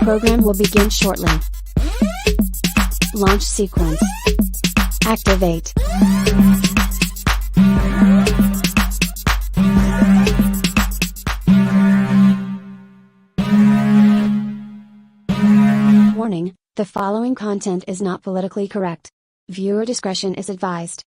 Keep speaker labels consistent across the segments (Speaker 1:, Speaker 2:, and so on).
Speaker 1: Program will begin shortly. Launch sequence. Activate. Warning, the following content is not politically correct. Viewer discretion is advised.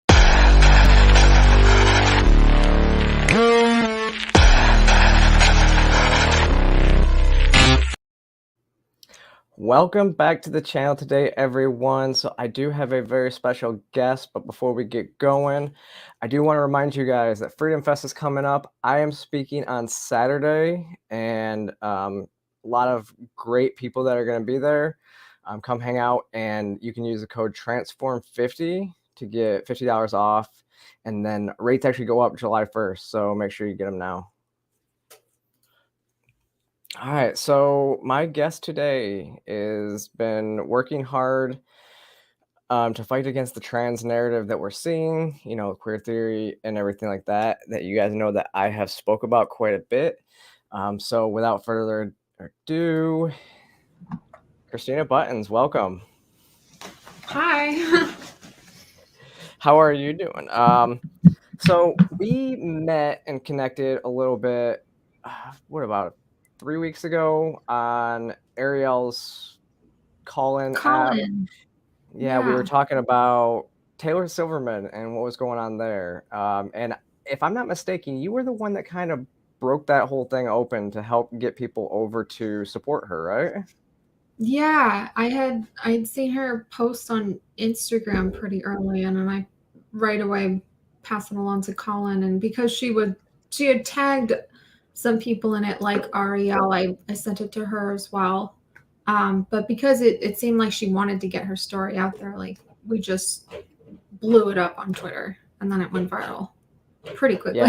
Speaker 2: Welcome back to the channel today, everyone. So I do have a very special guest, but before we get going, I do want to remind you guys that Freedom Fest is coming up. I am speaking on Saturday, and a lot of great people that are going to be there. Come hang out, and you can use the code TRANSFORM50 to get $50 off, and then rates actually go up July 1st, so make sure you get them now. All right, so my guest today has been working hard to fight against the trans narrative that we're seeing, you know, queer theory and everything like that you guys know that I have spoke about quite a bit. So without further ado, Christina Buttons, welcome.
Speaker 3: Hi.
Speaker 2: How are you doing? So we met and connected a little bit, what about 3 weeks ago on Ariel's call-in app. Yeah, we were talking about Taylor Silverman and what was going on there. And if I'm not mistaken, you were the one that kind of broke that whole thing open to help get people over to support her, right?
Speaker 3: Yeah, I'd seen her post on Instagram pretty early, and then I right away passed it along to Colin. And because she had tagged some people in it, like Ariel, I sent it to her as well. But because it seemed like she wanted to get her story out there, like we just blew it up on Twitter, and then it went viral pretty quickly.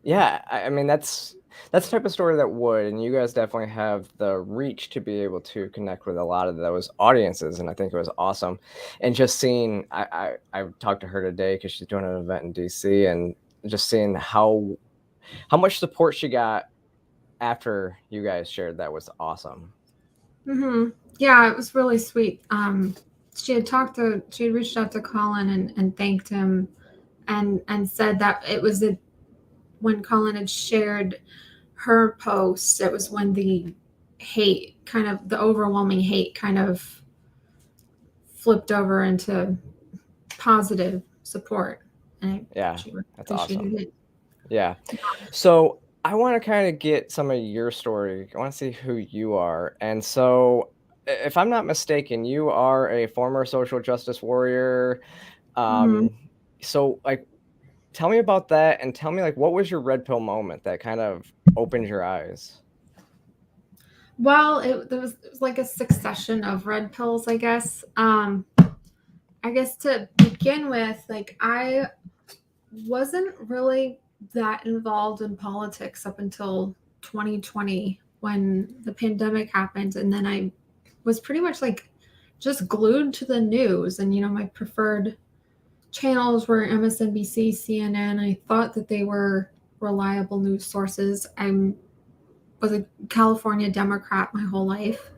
Speaker 2: Yeah. I mean, that's the type of story that would, and you guys definitely have the reach to be able to connect with a lot of those audiences, and I think it was awesome. And just seeing, I talked to her today because she's doing an event in DC, and just seeing how much support she got after you guys shared that was awesome.
Speaker 3: Mm-hmm. Yeah, it was really sweet. She had reached out to Colin and thanked him, and said that it was when Colin had shared her post, it was when the overwhelming hate kind of flipped over into positive support. And
Speaker 2: that's awesome. Yeah. So I want to kind of get some of your story. I want to see who you are. And so if I'm not mistaken, you are a former social justice warrior. So like, tell me about that, and tell me like, what was your red pill moment that kind of opened your eyes?
Speaker 3: Well, it was like a succession of red pills, I guess. I guess to begin with, like I wasn't really that involved in politics up until 2020 when the pandemic happened, and then I was pretty much like just glued to the news. And my preferred channels were MSNBC, CNN. I thought that they were reliable news sources. I was a California Democrat my whole life.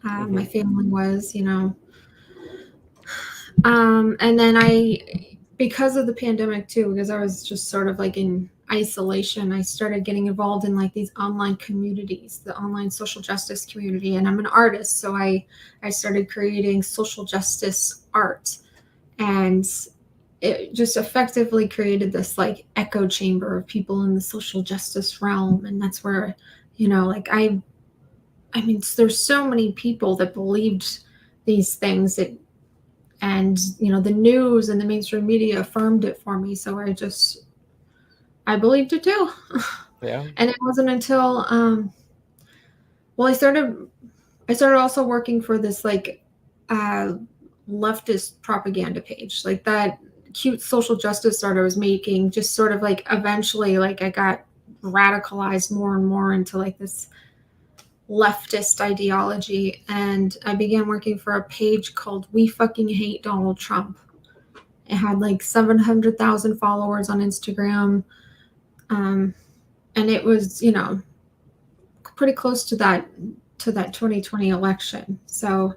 Speaker 3: My family was, and then because of the pandemic too, because I was just sort of like in isolation, I started getting involved in like these online communities, the online social justice community. And I'm an artist, so I started creating social justice art, and it just effectively created this like echo chamber of people in the social justice realm. And that's where, I mean, there's so many people that believed these things and the news and the mainstream media affirmed it for me. So I believed it too.
Speaker 2: Yeah.
Speaker 3: And it wasn't until, I started also working for this like leftist propaganda page, like that cute social justice art I was making, just sort of like eventually like I got radicalized more and more into like this leftist ideology, and I began working for a page called We Fucking Hate Donald Trump. It had like 700,000 followers on Instagram, and it was pretty close to that to that 2020 election. So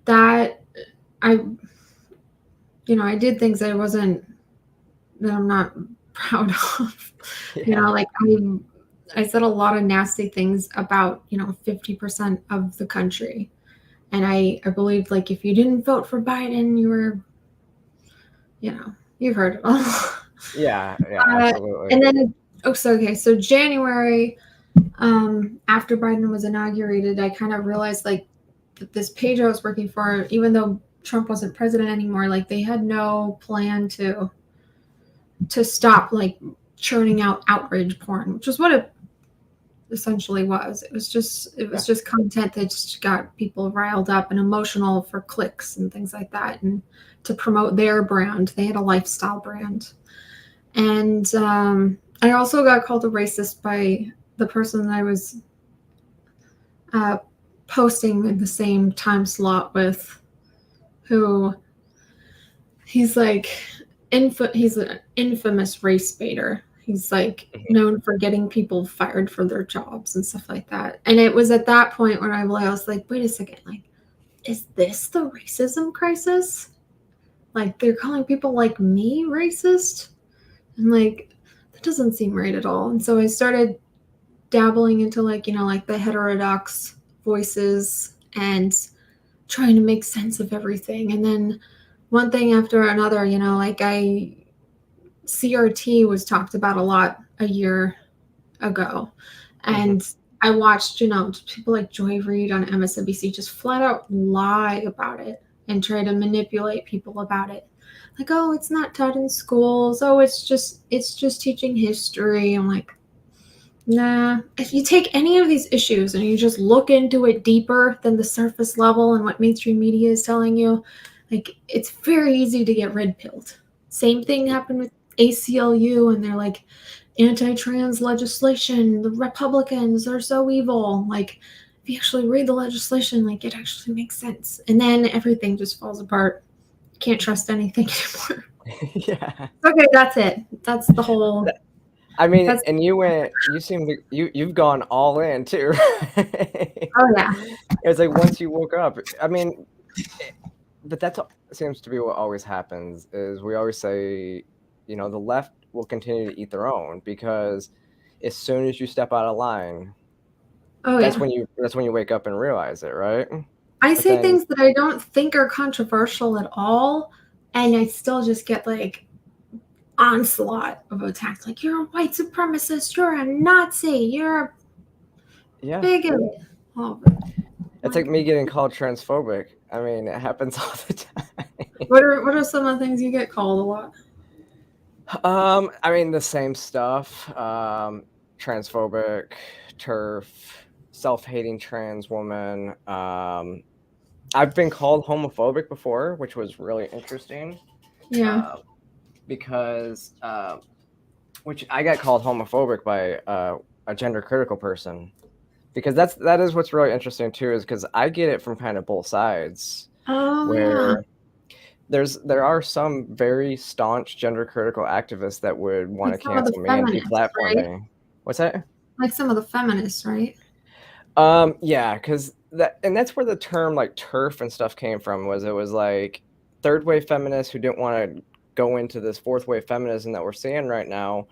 Speaker 3: that I did things that I'm not proud of.
Speaker 2: Yeah.
Speaker 3: Like I said a lot of nasty things about 50% of the country, and I believed, like, if you didn't vote for Biden, you were, you've heard it all.
Speaker 2: Yeah, absolutely.
Speaker 3: And then so January, after Biden was inaugurated, I kind of realized, like, that this page I was working for, even though Trump wasn't president anymore, like, they had no plan to stop, like, churning out outrage porn, which is what it essentially was. It was just content that just got people riled up and emotional for clicks and things like that, and to promote their brand. They had a lifestyle brand. And I also got called a racist by the person that I was posting in the same time slot with, who he's like he's an infamous race baiter. He's like known for getting people fired for their jobs and stuff like that. And it was at that point when I was like, wait a second, like, is this the racism crisis? Like, they're calling people like me racist? And, like, that doesn't seem right at all. And so I started dabbling into, like, like the heterodox voices and trying to make sense of everything. And then one thing after another, like, CRT was talked about a lot a year ago. And I watched, people like Joy Reid on MSNBC just flat out lie about it and try to manipulate people about it. Like, oh, it's not taught in schools. Oh, it's just teaching history. I'm like, nah. If you take any of these issues and you just look into it deeper than the surface level and what mainstream media is telling you, like, it's very easy to get red pilled. Same thing happened with ACLU, and they're like, anti-trans legislation, the Republicans are so evil. Like, if you actually read the legislation, like, it actually makes sense. And then everything just falls apart. Can't trust anything anymore.
Speaker 2: Yeah.
Speaker 3: Okay, that's it. That's the whole.
Speaker 2: I mean, and you've gone all in too.
Speaker 3: Oh yeah.
Speaker 2: It's like once you woke up. I mean, but that seems to be what always happens. Is we always say, the left will continue to eat their own, because as soon as you step out of line, that's when you wake up and realize it, right?
Speaker 3: I say things that I don't think are controversial at all, and I still just get, like, onslaught of attacks. Like, you're a white supremacist, you're a Nazi, you're a bigot. Oh,
Speaker 2: it's like me getting called transphobic. I mean, it happens all the time.
Speaker 3: What are some of the things you get called a lot?
Speaker 2: I mean, the same stuff. Transphobic, TERF, self-hating trans woman. I've been called homophobic before, which was really interesting.
Speaker 3: Yeah.
Speaker 2: Because which I got called homophobic by a gender critical person, because that is what's really interesting too, is because I get it from kind of both sides. Where there are some very staunch gender critical activists that would want to cancel me and deplatform me. What's that?
Speaker 3: Like some of the feminists, right?
Speaker 2: Yeah, because that's where the term like TERF and stuff came from. It was like third wave feminists who didn't want to go into this fourth wave feminism that we're seeing right now.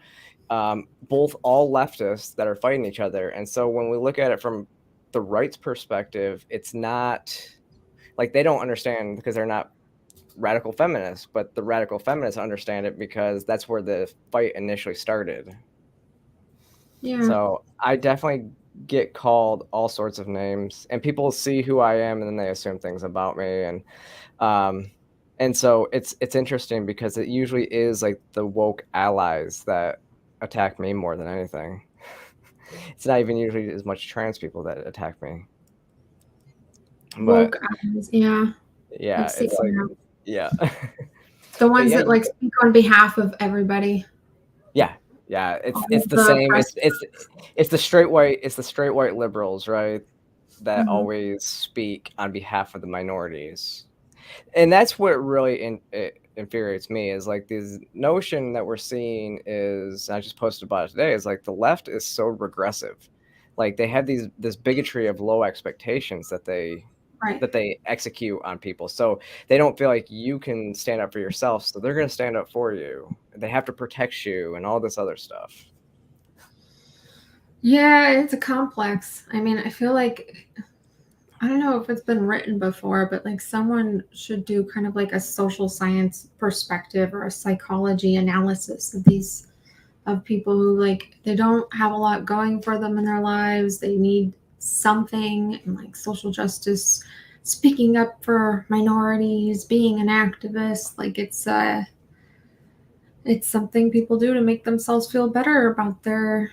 Speaker 2: Both all leftists that are fighting each other. And so when we look at it from the right's perspective, it's not like they don't understand because they're not radical feminists, but the radical feminists understand it because that's where the fight initially started.
Speaker 3: Yeah.
Speaker 2: So I definitely get called all sorts of names, and people see who I am and then they assume things about me. And so it's interesting because it usually is like the woke allies that attack me more than anything. It's not even usually as much trans people that attack me.
Speaker 3: Woke allies, yeah.
Speaker 2: Yeah, it's like, yeah.
Speaker 3: The ones that like speak on behalf of everybody.
Speaker 2: Yeah. It's the same. It's the straight white liberals, right? That always speak on behalf of the minorities. And that's what really infuriates me, is like this notion that we're seeing is, I just posted about it today, is like the left is so regressive like they have this bigotry of low expectations that they
Speaker 3: Right.
Speaker 2: execute on people. So they don't feel like you can stand up for yourself. So they're going to stand up for you. They have to protect you and all this other stuff.
Speaker 3: Yeah, it's a complex. I mean, I feel like, I don't know if it's been written before, but like someone should do kind of like a social science perspective or a psychology analysis of people who like they don't have a lot going for them in their lives. They need something, and like social justice, speaking up for minorities, being an activist, like it's something people do to make themselves feel better about their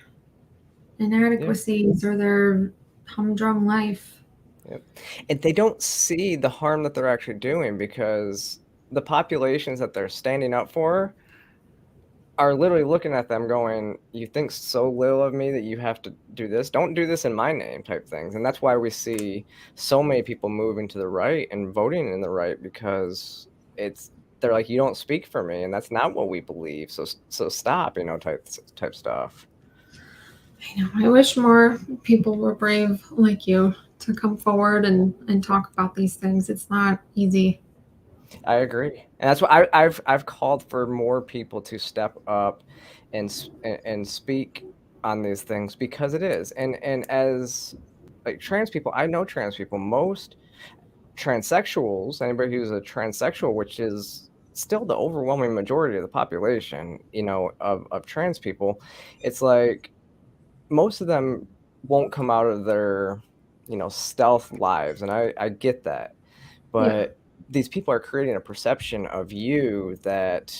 Speaker 3: inadequacies or their humdrum life.
Speaker 2: Yep. And they don't see the harm that they're actually doing, because the populations that they're standing up for are literally looking at them going, you think so little of me that you have to do this? Don't do this in my name, type things. And that's why we see so many people moving to the right and voting in the right, because they're like, you don't speak for me, and that's not what we believe. So stop, type stuff.
Speaker 3: I know. I wish more people were brave like you to come forward and talk about these things. It's not easy.
Speaker 2: I agree, and that's why I've called for more people to step up and speak on these things, because it is, and as like trans people, I know trans people, most transsexuals, anybody who's a transsexual, which is still the overwhelming majority of the population, of trans people, it's like most of them won't come out of their, stealth lives, and I get that, but these people are creating a perception of you that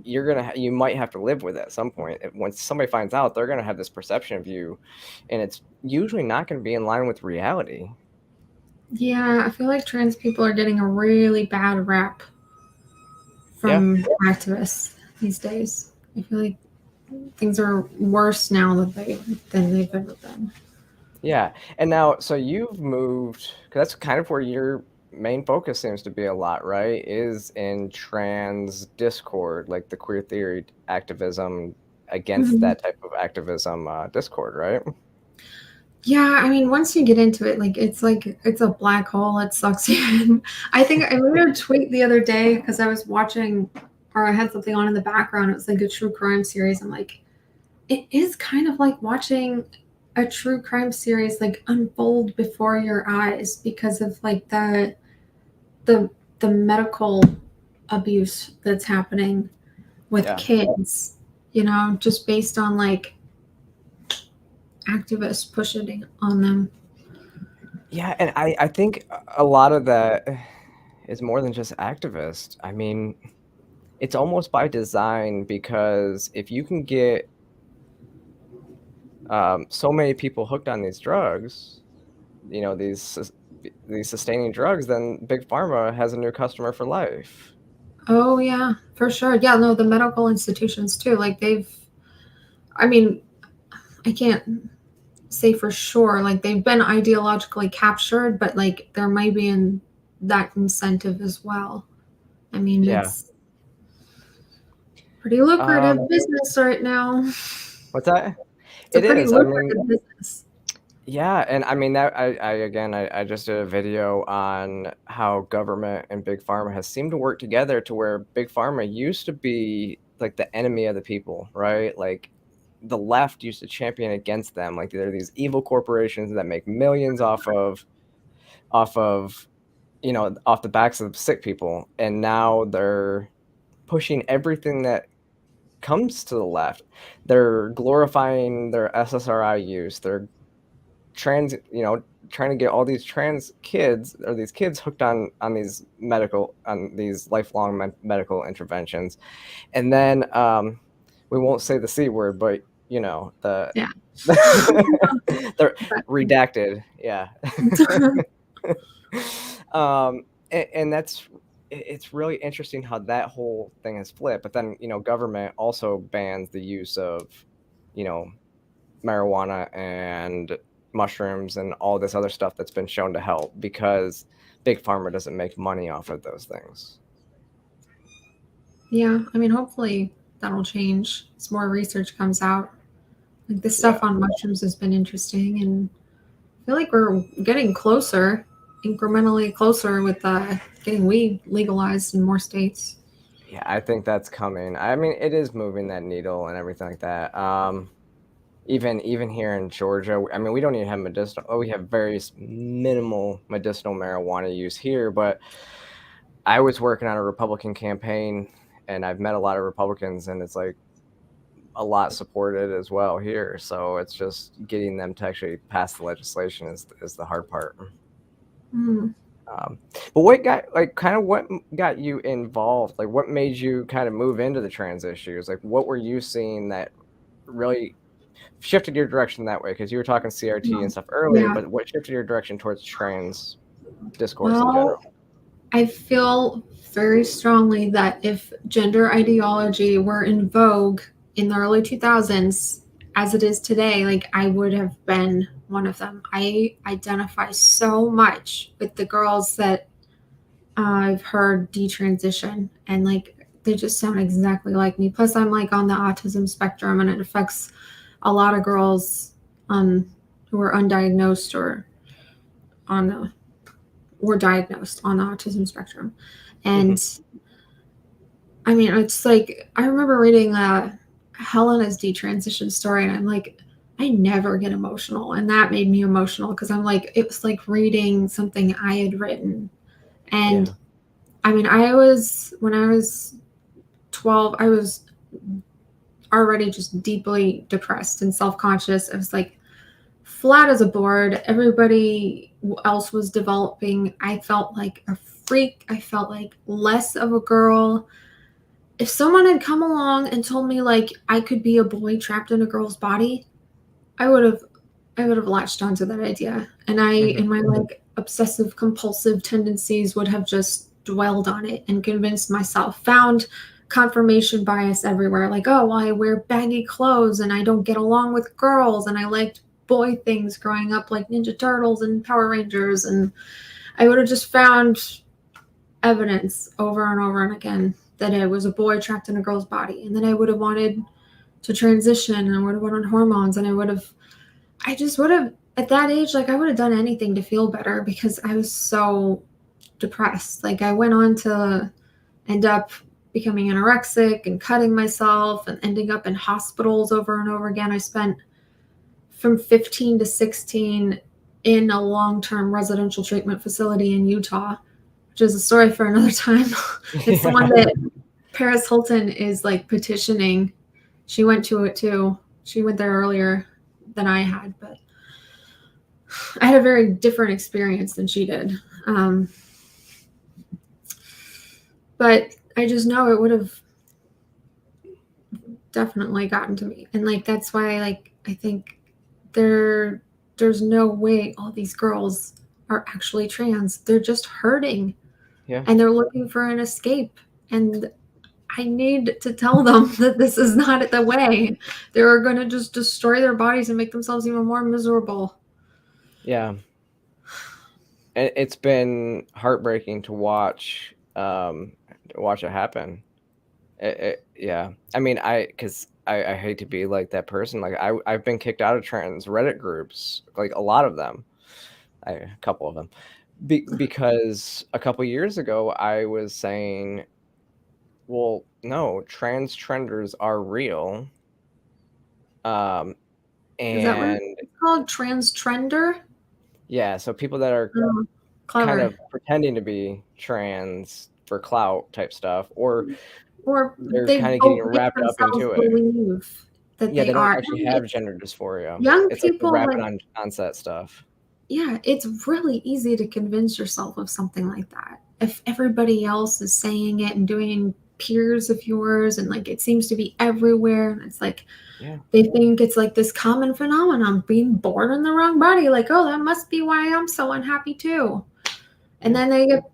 Speaker 2: you might have to live with at some point. Once somebody finds out, they're gonna have this perception of you, and it's usually not going to be in line with reality.
Speaker 3: Yeah, I feel like trans people are getting a really bad rap from activists these days. I feel like things are worse now than they've ever been.
Speaker 2: Yeah, and now, so you've moved, because that's kind of where your main focus seems to be a lot, right? Is in trans discord, like the queer theory activism against that type of activism discord, right?
Speaker 3: Yeah, I mean, once you get into it, like it's a black hole. It sucks you in. I think I made a tweet the other day because I was watching, or I had something on in the background. It was like a true crime series. I'm like, it is kind of like watching a true crime series like unfold before your eyes because of like the medical abuse that's happening with kids, just based on like activists pushing on them.
Speaker 2: Yeah, and I think a lot of that is more than just activists. I mean, it's almost by design, because if you can get so many people hooked on these drugs, these sustaining drugs, then Big Pharma has a new customer for life.
Speaker 3: Oh yeah, for sure. Yeah, no, the medical institutions too. Like I mean, I can't say for sure, like they've been ideologically captured, but like there might be in that incentive as well. I mean, it's pretty lucrative business right now.
Speaker 2: What's that?
Speaker 3: It's a pretty lucrative business.
Speaker 2: Yeah, and I mean that I just did a video on how government and Big Pharma has seemed to work together, to where Big Pharma used to be like the enemy of the people, right? Like the left used to champion against them, like they're these evil corporations that make millions off of off the backs of sick people, and now they're pushing everything that comes to the left. They're glorifying their SSRI use. They're trying to get all these trans kids, or these kids, hooked on these lifelong medical interventions. And then we won't say the C word, but they're redacted. Yeah. And it's really interesting how that whole thing has flipped. But then government also bans the use of marijuana and mushrooms and all this other stuff that's been shown to help, because Big Pharma doesn't make money off of those things.
Speaker 3: Yeah, I mean, hopefully that'll change as more research comes out. Like the stuff on mushrooms has been interesting, and I feel like we're getting closer, incrementally closer with getting weed legalized in more states.
Speaker 2: Yeah, I think that's coming. I mean, it is moving that needle and everything like that. Even here in Georgia, I mean, we don't even have medicinal. Oh, we have very minimal medicinal marijuana use here, but I was working on a Republican campaign, and I've met a lot of Republicans, and it's like a lot supported as well here. So it's just getting them to actually pass the legislation is the hard part.
Speaker 3: Mm.
Speaker 2: But what got you involved? Like, what made you kind of move into the trans issues? Like, what were you seeing that really shifted your direction that way? Because you were talking CRT and stuff earlier, but what shifted your direction towards trans discourse in general?
Speaker 3: I feel very strongly that if gender ideology were in vogue in the early 2000s, as it is today, like I would have been one of them. I identify so much with the girls that I've heard detransition, and like they just sound exactly like me. Plus, I'm like on the autism spectrum, and it affects a lot of girls who are undiagnosed or were diagnosed on the autism spectrum. And I mean, it's like I remember reading Helena's detransition story, and I'm like, I never get emotional, and that made me emotional because I'm like, it was like reading something I had written. And I mean, when I was 12, I was already just deeply depressed and self-conscious. I was like flat as a board. Everybody else was developing. I felt like a freak. I felt like less of a girl. If someone had come along and told me like I could be a boy trapped in a girl's body, I would have latched onto that idea. And in my like obsessive compulsive tendencies would have just dwelled on it and convinced myself, found confirmation bias everywhere. Like, oh, well, I wear baggy clothes and I don't get along with girls, and I liked boy things growing up like Ninja Turtles and Power Rangers. And I would have just found evidence over and over and again that I was a boy trapped in a girl's body. And then I would have wanted to transition, and I would have wanted hormones, and I just would have, at that age, like I would have done anything to feel better because I was so depressed. Like I went on to end up becoming anorexic and cutting myself and ending up in hospitals over and over again. I spent from 15 to 16 in a long-term residential treatment facility in Utah, which is a story for another time. It's the one that Paris Hilton is like petitioning. She went to it too. She went there earlier than I had, but I had a very different experience than she did. But I just know it would have definitely gotten to me. And like, that's why, like, I think there's no way all these girls are actually trans. They're just hurting.
Speaker 2: Yeah.
Speaker 3: And they're looking for an escape. And I need to tell them that this is not the way. They're going to just destroy their bodies and make themselves even more miserable.
Speaker 2: Yeah. It's been heartbreaking to watch it happen. Yeah. I mean, because I hate to be like that person. Like I've been kicked out of trans Reddit groups, like a lot of them, a couple of them, because a couple years ago I was saying, well, no, trans trenders are real. And
Speaker 3: is that what it's called? Trans trender?
Speaker 2: Yeah, so people that are kind of pretending to be trans for clout type stuff, or they're kind of getting wrapped up into it.
Speaker 3: That
Speaker 2: they don't actually have gender dysphoria.
Speaker 3: Young
Speaker 2: it's
Speaker 3: people
Speaker 2: like the rapid onset stuff.
Speaker 3: Yeah, it's really easy to convince yourself of something like that. If everybody else is saying it and doing peers of yours, and like it seems to be everywhere, and it's like they think it's like this common phenomenon, being born in the wrong body. Like, oh, that must be why I'm so unhappy too. And then they get,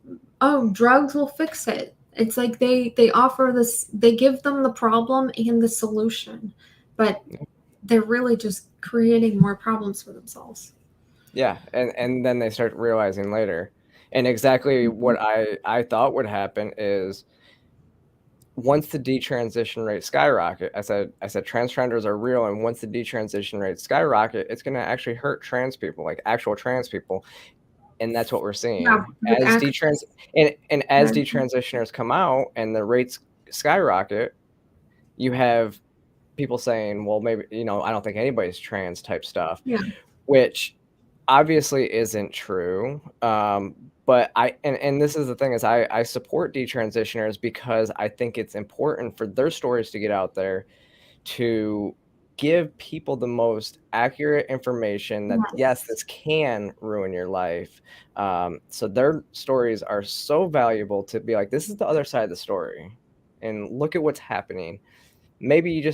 Speaker 3: oh, drugs will fix it. It's like they offer this, they give them the problem and the solution, but they're really just creating more problems for themselves.
Speaker 2: Yeah, and then they start realizing later. And exactly what I thought would happen is once the detransition rate skyrocket, I said transgenders are real, and once the detransition rate skyrocket, it's going to actually hurt trans people, like actual trans people, and that's what we're seeing.
Speaker 3: Yeah,
Speaker 2: As as detransitioners come out and the rates skyrocket, you have people saying, well, maybe, you know, I don't think anybody's trans type stuff, which obviously isn't true. But and this is the thing, is I support detransitioners because I think it's important for their stories to get out there, to give people the most accurate information that yes, this can ruin your life. So their stories are so valuable to be like, this is the other side of the story, and look at what's happening. Maybe you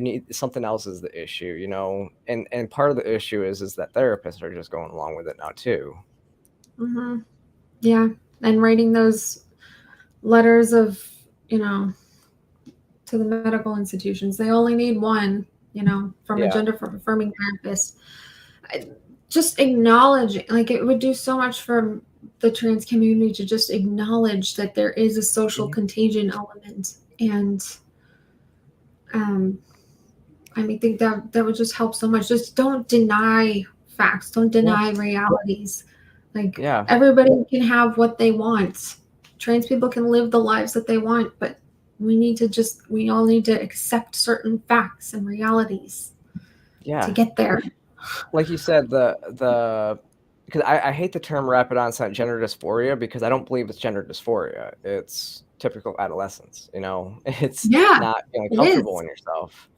Speaker 2: need something else is the issue, you know, and part of the issue is that therapists are just going along with it now too.
Speaker 3: Yeah, and writing those letters of, you know, to the medical institutions. They only need one, you know, from a gender affirming therapist. Just acknowledge, like, it would do so much for the trans community to just acknowledge that there is a social contagion element. And I mean, think that would just help so much. Just don't deny facts. Don't deny realities. Like, everybody can have what they want. Trans people can live the lives that they want, but we all need to accept certain facts and realities to get there.
Speaker 2: Like you said, because I hate the term rapid onset gender dysphoria, because I don't believe it's gender dysphoria. It's typical adolescence, you know. It's not feeling comfortable in yourself.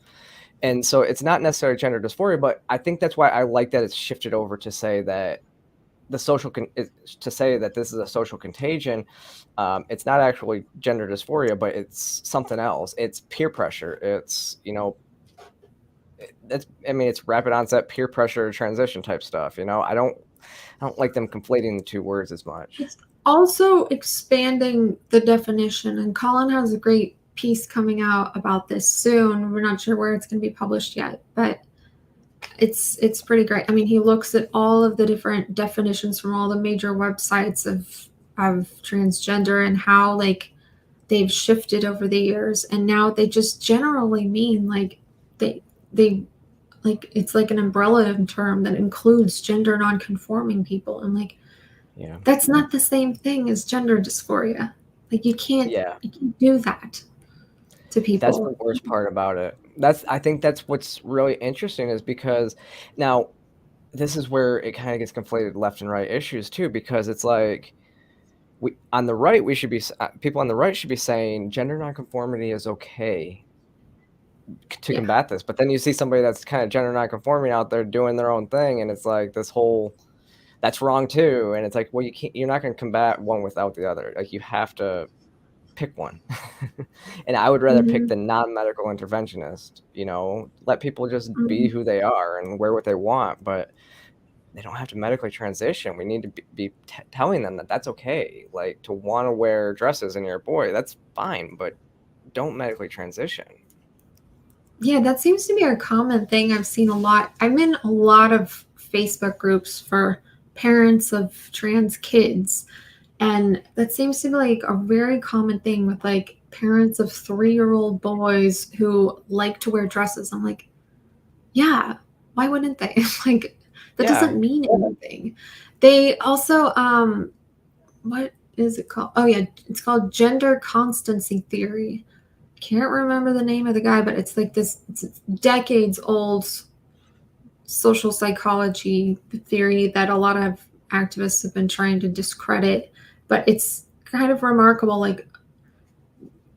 Speaker 2: And so it's not necessarily gender dysphoria, but I think that's why I like that it's shifted over to say that to say that this is a social contagion. It's not actually gender dysphoria, but it's something else. It's peer pressure. It's, you know, it's rapid onset peer pressure transition type stuff. You know, I don't like them conflating the two words as much.
Speaker 3: It's also expanding the definition, and Colin has a great piece coming out about this soon. We're not sure where it's going to be published yet, but it's pretty great. I mean, he looks at all of the different definitions from all the major websites of transgender and how, like, they've shifted over the years, and now they just generally mean, like, they like, it's like an umbrella term that includes gender non-conforming people, and like, that's not the same thing as gender dysphoria. Like, you can't do that to people.
Speaker 2: That's the worst part about it. I think that's what's really interesting, is because now this is where it kind of gets conflated, left and right issues too, because it's like, people on the right should be saying gender nonconformity is okay to combat this, but then you see somebody that's kind of gender nonconforming out there doing their own thing, and it's like this whole, that's wrong too. And it's like, well, you're not going to combat one without the other. Like, you have to pick one. And I would rather pick the non-medical interventionist, you know, let people just be who they are and wear what they want, but they don't have to medically transition. We need to be telling them that that's okay. Like, to want to wear dresses and you're a boy, that's fine, but don't medically transition.
Speaker 3: Yeah, that seems to be a common thing I've seen a lot. I'm in a lot of Facebook groups for parents of trans kids, and that seems to be like a very common thing with, like, parents of 3-year-old boys who like to wear dresses. I'm like, yeah, why wouldn't they? Like, that doesn't mean anything. They also, what is it called? Oh yeah, it's called gender constancy theory. Can't remember the name of the guy, but it's like this, it's decades old social psychology theory that a lot of activists have been trying to discredit, but it's kind of remarkable. Like,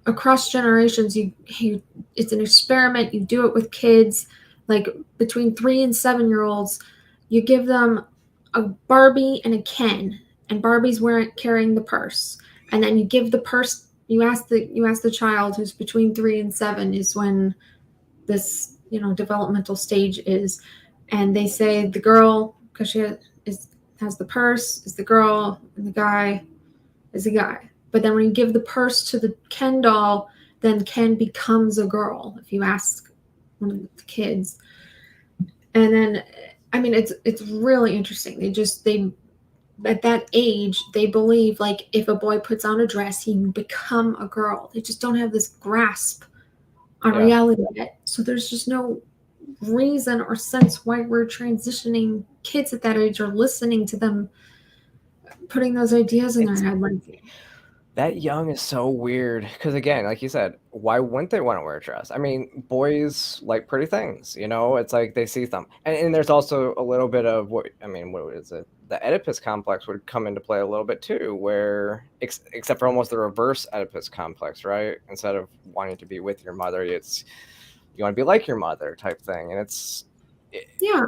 Speaker 3: across generations, it's an experiment. You do it with kids, like between 3 and 7-year-olds. You give them a Barbie and a Ken, and Barbie's carrying the purse, and then you give the purse. You ask the child, who's between 3 and 7, is when this, you know, developmental stage is, and they say the girl, because she has the purse, is the girl, and the guy is the guy. But then when you give the purse to the Ken doll, then Ken becomes a girl, if you ask one of the kids. And then, I mean, it's really interesting. at that age, they believe like if a boy puts on a dress, he can become a girl. They just don't have this grasp on reality yet. So there's just no reason or sense why we're transitioning kids at that age or listening to them putting those ideas in their head. Like,
Speaker 2: that young is so weird because, again, like you said, why wouldn't they want to wear a dress? I mean, boys like pretty things, you know. It's like they see them, and there's also a little bit of what is it? The Oedipus complex would come into play a little bit too, where except for almost the reverse Oedipus complex, right? Instead of wanting to be with your mother, it's you want to be like your mother type thing, and
Speaker 3: yeah,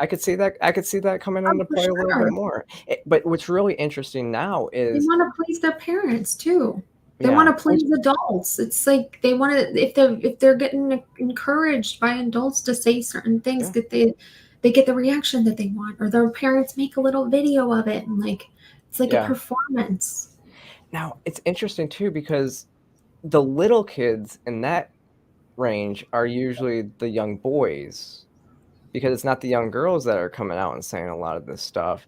Speaker 2: I could see that. I could see that coming into play a little bit more. But what's really interesting now
Speaker 3: they
Speaker 2: is
Speaker 3: want to please their parents too. They want to please adults. It's like they want to, if they're getting encouraged by adults to say certain things, that they get the reaction that they want, or their parents make a little video of it, and like it's like a performance.
Speaker 2: Now it's interesting too because the little kids in that range are usually the young boys, because it's not the young girls that are coming out and saying a lot of this stuff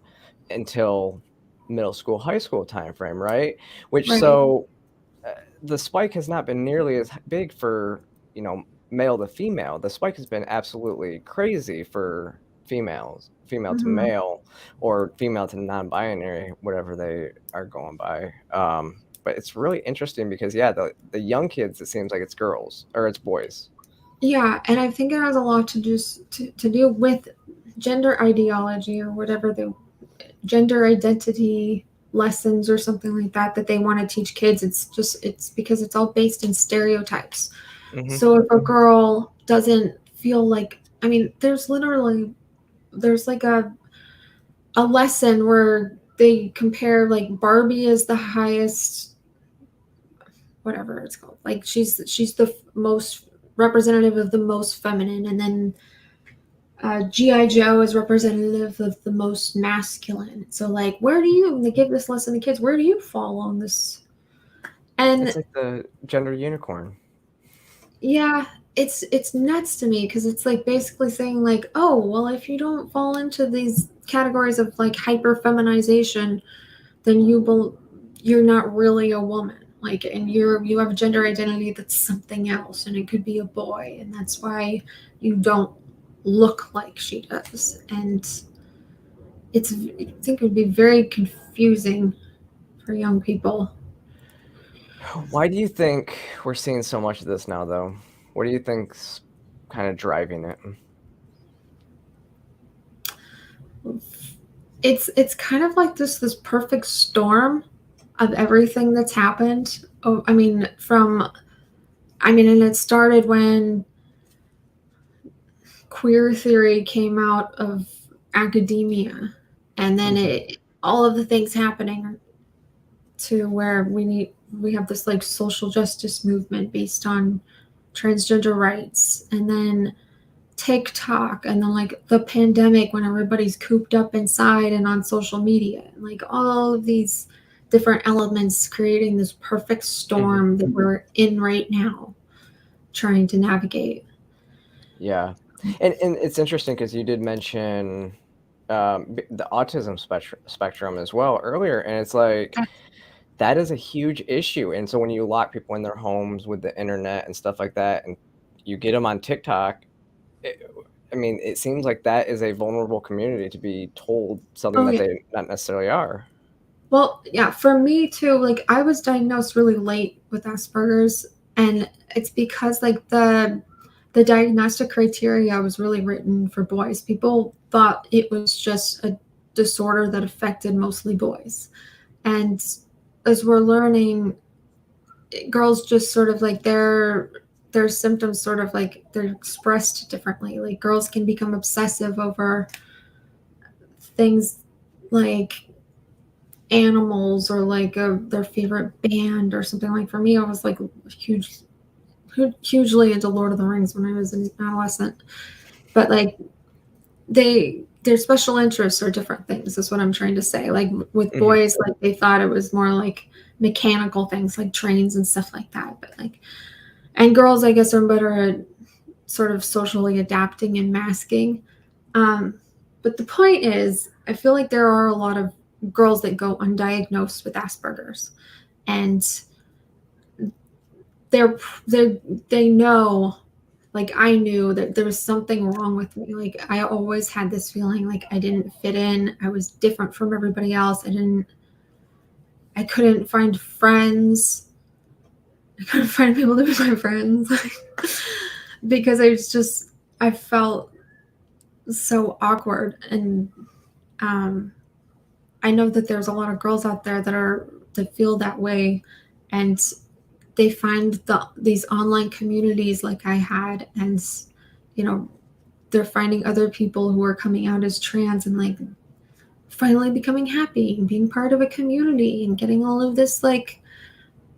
Speaker 2: until middle school, high school time frame, right? So the spike has not been nearly as big for, male to female. The spike has been absolutely crazy for female to male, or female to non-binary, whatever they are going by. But it's really interesting because, the young kids, it seems like it's girls or it's boys.
Speaker 3: Yeah, and I think it has a lot to do with gender ideology, or whatever the gender identity lessons or something like that they want to teach kids. It's because it's all based in stereotypes. So if a girl doesn't feel like, I mean, there's like a lesson where they compare like Barbie as the highest, whatever it's called, like she's the most representative of the most feminine, and then G.I. Joe is representative of the most masculine. So like, they give this lesson to kids, where do you fall on this? And
Speaker 2: it's like the gender unicorn.
Speaker 3: Yeah, it's nuts to me, because it's like basically saying like, oh, well, if you don't fall into these categories of like hyper feminization, then you're not really a woman. Like, and you have a gender identity that's something else, and it could be a boy, and that's why you don't look like she does. And I think it would be very confusing for young people.
Speaker 2: Why do you think we're seeing so much of this now, though? What do you think's kind of driving it?
Speaker 3: It's kind of like this perfect storm of everything that's happened. And it started when queer theory came out of academia, and then all of the things happening to where we have this like social justice movement based on transgender rights, and then TikTok, and then like the pandemic when everybody's cooped up inside and on social media, and like all of these different elements creating this perfect storm that we're in right now trying to navigate.
Speaker 2: Yeah. And it's interesting because you did mention the autism spectrum as well earlier, and it's like that is a huge issue. And so when you lock people in their homes with the internet and stuff like that, and you get them on TikTok, it seems like that is a vulnerable community to be told something that they not necessarily are.
Speaker 3: Well, yeah, for me too, like I was diagnosed really late with Asperger's, and it's because like the diagnostic criteria was really written for boys. People thought it was just a disorder that affected mostly boys. And as we're learning, girls just sort of like their symptoms sort of like they're expressed differently. Like girls can become obsessive over things like animals, or like their favorite band or something. Like for me, I was like hugely into Lord of the Rings when I was an adolescent, but like their special interests are different things, is what I'm trying to say. Like with boys, like they thought it was more like mechanical things like trains and stuff like that, but like, and girls I guess are better at sort of socially adapting and masking. But the point is, I feel like there are a lot of girls that go undiagnosed with Asperger's, and they know, like, I knew that there was something wrong with me. Like, I always had this feeling like I didn't fit in. I was different from everybody else. I couldn't find friends. I couldn't find people to be my friends because I felt so awkward. And I know that there's a lot of girls out there that feel that way, and they find these online communities like I had, and they're finding other people who are coming out as trans and like finally becoming happy and being part of a community and getting all of this like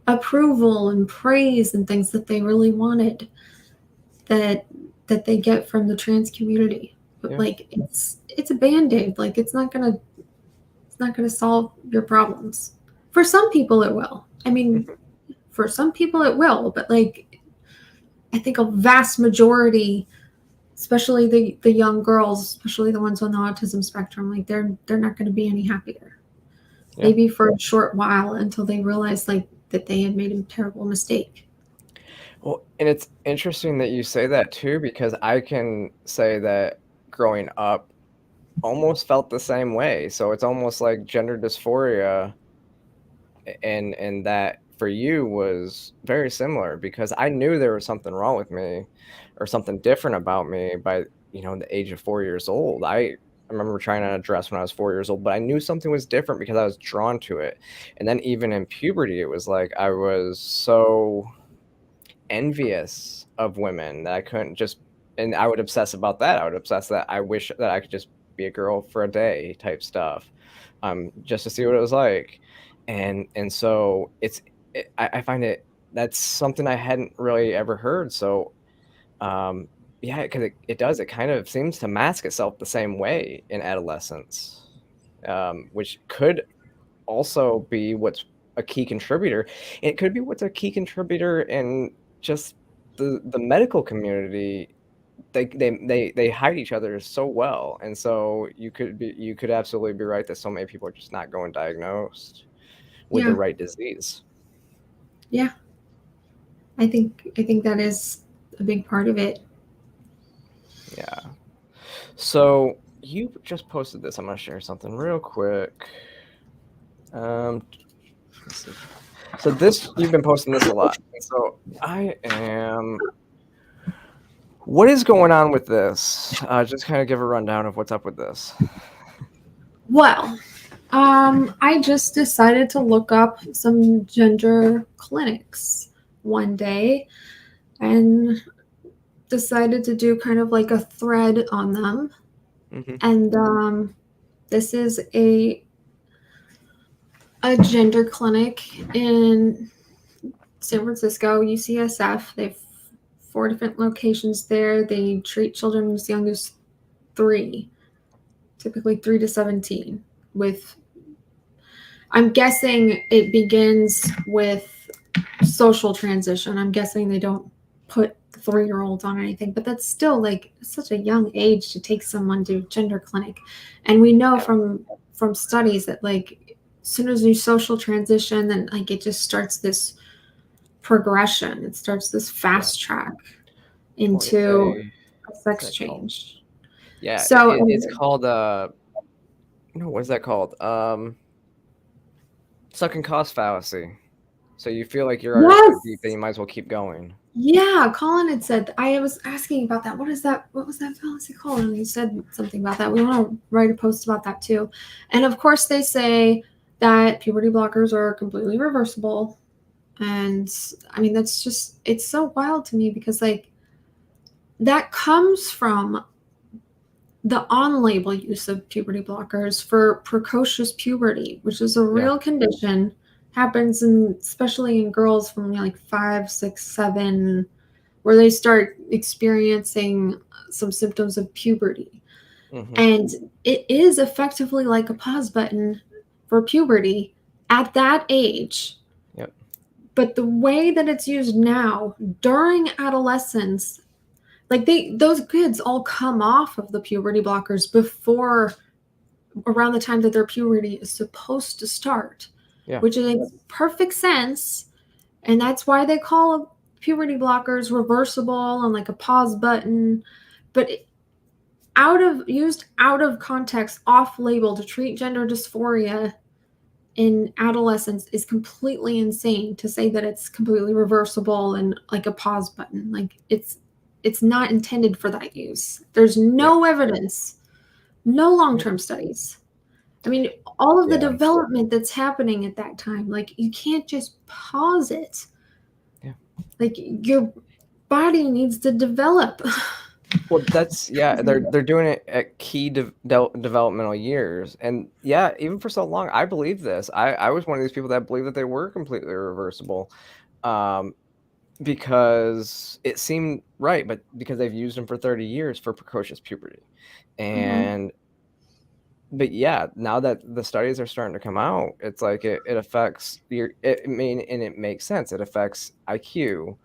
Speaker 3: approval and praise and things that they really wanted that they get from the trans community. But like it's a band-aid. Like it's not gonna solve your problems. For some people it will. I mean, for some people it will, but like I think a vast majority, especially the young girls, especially the ones on the autism spectrum, like they're not going to be any happier. Maybe for a short while until they realize like that they had made a terrible mistake.
Speaker 2: Well, and it's interesting that you say that too, because I can say that growing up almost felt the same way. So it's almost like gender dysphoria and that for you was very similar, because I knew there was something wrong with me or something different about me by, the age of 4 years old. I remember trying on a dress when I was 4 years old, but I knew something was different because I was drawn to it. And then even in puberty, it was like I was so envious of women that I couldn't just, and I would obsess about that. I would obsess that I wish that I could just be a girl for a day type stuff, just to see what it was like. And so I find that's something I hadn't really ever heard. So, because it kind of seems to mask itself the same way in adolescence, which could also be what's a key contributor. It could be what's a key contributor in just the medical community. They hide each other so well, and so you could absolutely be right that so many people are just not going diagnosed with the right disease.
Speaker 3: Yeah, I think that is a big part of it.
Speaker 2: Yeah. So you just posted this. I'm gonna share something real quick. Let's see. So this, you've been posting this a lot. So what is going on with this? Just kind of give a rundown of what's up with this.
Speaker 3: Well, I just decided to look up some gender clinics one day and decided to do kind of like a thread on them. Mm-hmm. And this is a gender clinic in San Francisco, UCSF. They have 4 different locations there. They treat children as young as 3, typically 3 to 17. I'm guessing it begins with social transition. I'm guessing they don't put 3-year-olds on anything, but that's still like such a young age to take someone to a gender clinic. And we know from studies that like as soon as you social transition, then like it just starts this progression. It starts this fast track into a sex change.
Speaker 2: Yeah. So it's called what is that called? Sunk cost fallacy. So you feel like you're already so deep that you might as well keep going.
Speaker 3: Yeah, Colin had said, I was asking about that. What was that fallacy called? And he said something about that. We want to write a post about that too. And of course they say that puberty blockers are completely reversible. And I mean, that's just, it's so wild to me because like that comes from the on-label use of puberty blockers for precocious puberty, which is a real condition. Happens especially in girls from like 5, 6, 7, where they start experiencing some symptoms of puberty. Mm-hmm. And it is effectively like a pause button for puberty at that age.
Speaker 2: Yep.
Speaker 3: But the way that it's used now during adolescence, like those kids all come off of the puberty blockers before around the time that their puberty is supposed to start, which makes perfect sense. And that's why they call puberty blockers reversible and like a pause button. But used out of context, off label to treat gender dysphoria in adolescence is completely insane. To say that it's completely reversible and like a pause button, like it's not intended for that use. There's no evidence, no long-term studies. I mean, all of the development that's happening at that time, like you can't just pause it. Like your body needs to develop.
Speaker 2: Well, that's they're doing it at key developmental years, and even for so long, I believe this. I was one of these people that believed that they were completely reversible, because it seemed right, but because they've used them for 30 years for precocious puberty, and but now that the studies are starting to come out, it's like it affects and it makes sense. It affects IQ.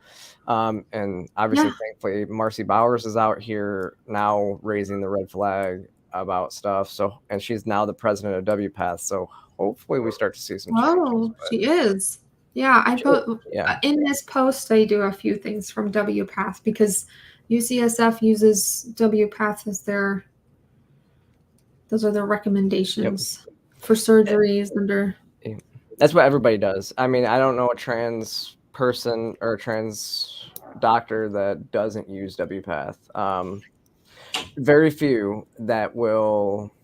Speaker 2: And obviously, thankfully, Marcy Bowers is out here now raising the red flag about stuff. So, and she's now the president of WPATH. So hopefully we start to see some changes.
Speaker 3: Oh, she is. Yeah, in this post, I do a few things from WPATH because UCSF uses WPATH as those are their recommendations for surgeries under.
Speaker 2: That's what everybody does. I mean, I don't know a trans person or a trans doctor that doesn't use WPATH. Very few that will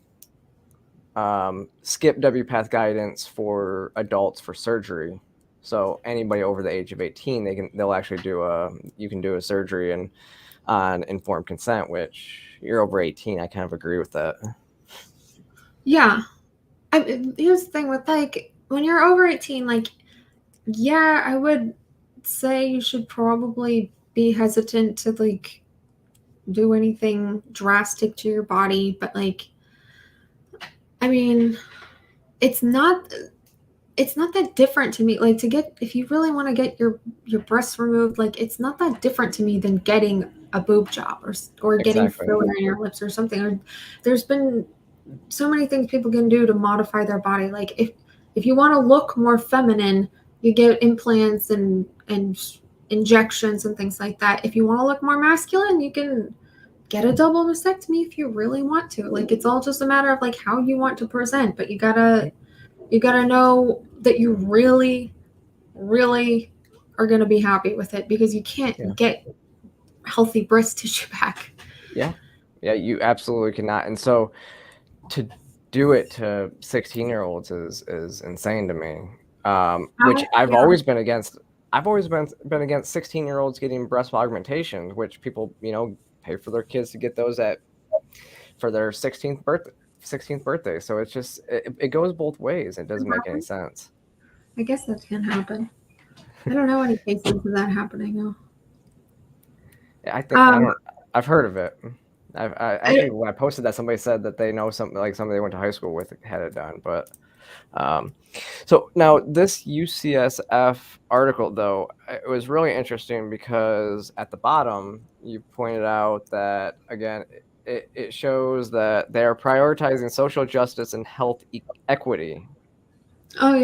Speaker 2: skip WPATH guidance for adults for surgery. So anybody over the age of 18, they'll actually you can do a surgery on informed consent, which you're over 18. I kind of agree with that.
Speaker 3: Yeah. Here's the thing with like when you're over 18, like, I would say you should probably be hesitant to like do anything drastic to your body, but like, I mean, it's not that different to me. Like if you really want to get your breasts removed, like it's not that different to me than getting a boob job or getting filler in your lips or something. Or there's been so many things people can do to modify their body. Like if you want to look more feminine, you get implants and injections and things like that. If you want to look more masculine, you can get a double mastectomy if you really want to. Like it's all just a matter of like how you want to present, but you gotta know that you really, really are gonna be happy with it, because you can't get healthy breast tissue back. Yeah,
Speaker 2: you absolutely cannot. And so to do it to 16-year-olds is insane to me. Which I've always been against. I've always been against 16-year-olds getting breast augmentation, which people, pay for their kids to get those for their 16th birthday. So it's just, it goes both ways. It doesn't make any sense.
Speaker 3: I guess that can happen. I don't know any cases of that happening though.
Speaker 2: I think I've heard of it. Actually, when I posted that, somebody said that they know somebody they went to high school with had it done. But so now this UCSF article, though, it was really interesting because at the bottom you pointed out that again it shows that they are prioritizing social justice and health equity.
Speaker 3: Oh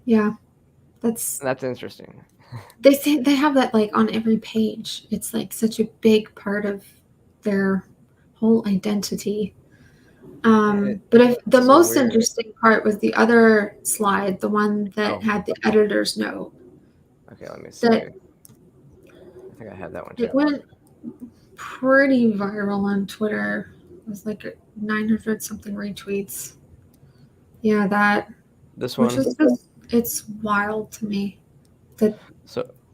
Speaker 3: yeah, that's
Speaker 2: interesting.
Speaker 3: They say they have that like on every page. It's like such a big part of their whole identity. But if the most interesting part was the other slide, the one that had the editor's note.
Speaker 2: Okay, let me see. I think I had that one too.
Speaker 3: It went pretty viral on Twitter. It was like 900 something retweets. Yeah,
Speaker 2: this one.
Speaker 3: It's wild to me that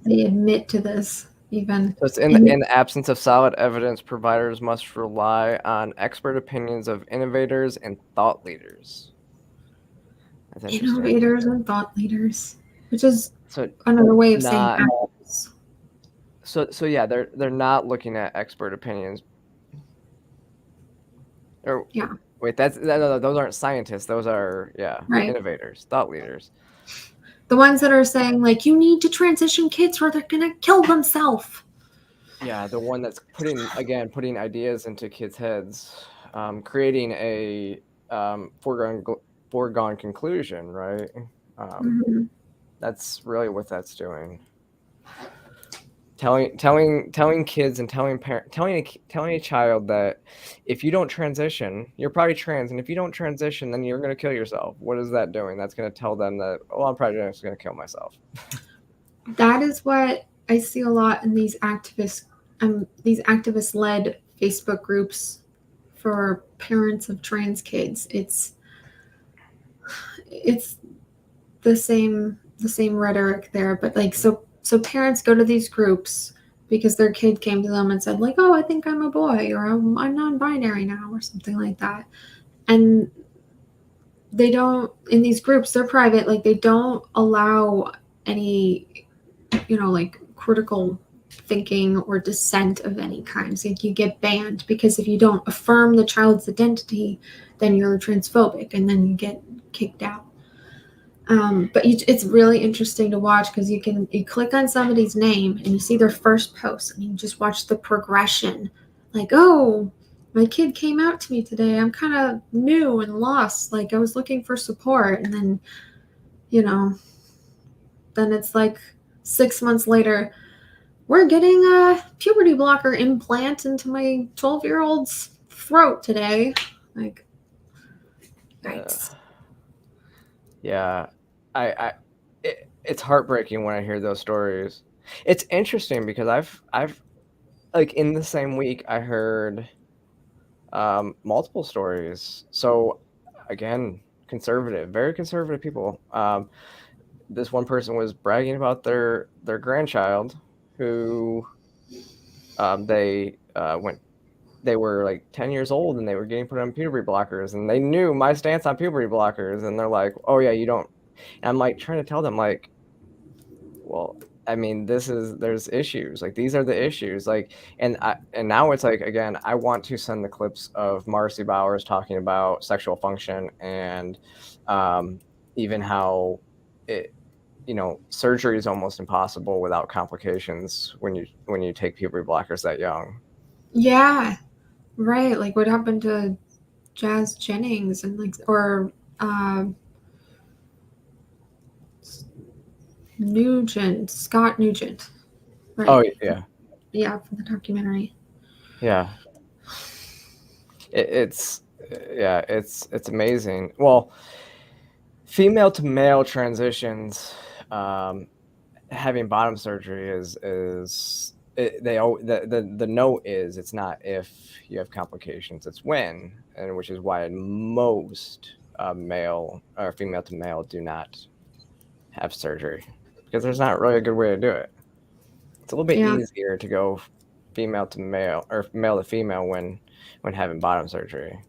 Speaker 3: they admit to this. Even
Speaker 2: so, it's in the absence of solid evidence, providers must rely on expert opinions of innovators and thought leaders.
Speaker 3: Innovators and thought leaders, which is another way of saying actors.
Speaker 2: So yeah, they're not looking at expert opinions. Wait, those aren't scientists. Those are innovators, thought leaders.
Speaker 3: The ones that are saying, like, you need to transition kids or they're going to kill themselves.
Speaker 2: Yeah, the one that's putting ideas into kids' heads, creating a foregone conclusion, right?
Speaker 3: Mhm.
Speaker 2: That's really what that's doing. Telling kids and telling a child that if you don't transition, you're probably trans, and if you don't transition, then you're going to kill yourself. What is that doing? That's going to tell them that, oh, I'm probably just going to kill myself.
Speaker 3: That is what I see a lot in these activist-led Facebook groups for parents of trans kids. It's the same rhetoric there, but like so parents go to these groups because their kid came to them and said like, oh, I think I'm a boy, or I'm non-binary now, or something like that. And they don't, in these groups, they're private, like they don't allow any, like critical thinking or dissent of any kind. So like you get banned because if you don't affirm the child's identity, then you're transphobic and then you get kicked out. But it's really interesting to watch because you click on somebody's name and you see their first post and you just watch the progression. Like, oh, my kid came out to me today. I'm kind of new and lost. Like I was looking for support. And then, then it's like 6 months later, we're getting a puberty blocker implant into my 12-year-old's throat today. Like, yikes.
Speaker 2: Yeah, it's heartbreaking when I hear those stories. It's interesting because I've like in the same week I heard multiple stories. So again, very conservative people. This one person was bragging about their grandchild who they were like 10 years old and they were getting put on puberty blockers, and they knew my stance on puberty blockers, and they're like, oh yeah, you don't. And I'm like trying to tell them like, well, I mean, there's issues, like these are the issues, like, and now it's like, again, I want to send the clips of Marcy Bowers talking about sexual function and even how it, surgery is almost impossible without complications when you take puberty blockers that young.
Speaker 3: Yeah, right. Like what happened to Jazz Jennings and or Scott Nugent. Right.
Speaker 2: Oh yeah.
Speaker 3: Yeah, from the documentary.
Speaker 2: Yeah. It's amazing. Well, female to male transitions, having bottom surgery is the note is it's not if you have complications, it's when, and which is why most male or female to male do not have surgery, because there's not really a good way to do it. It's a little bit easier to go female to male or male to female when having bottom surgery.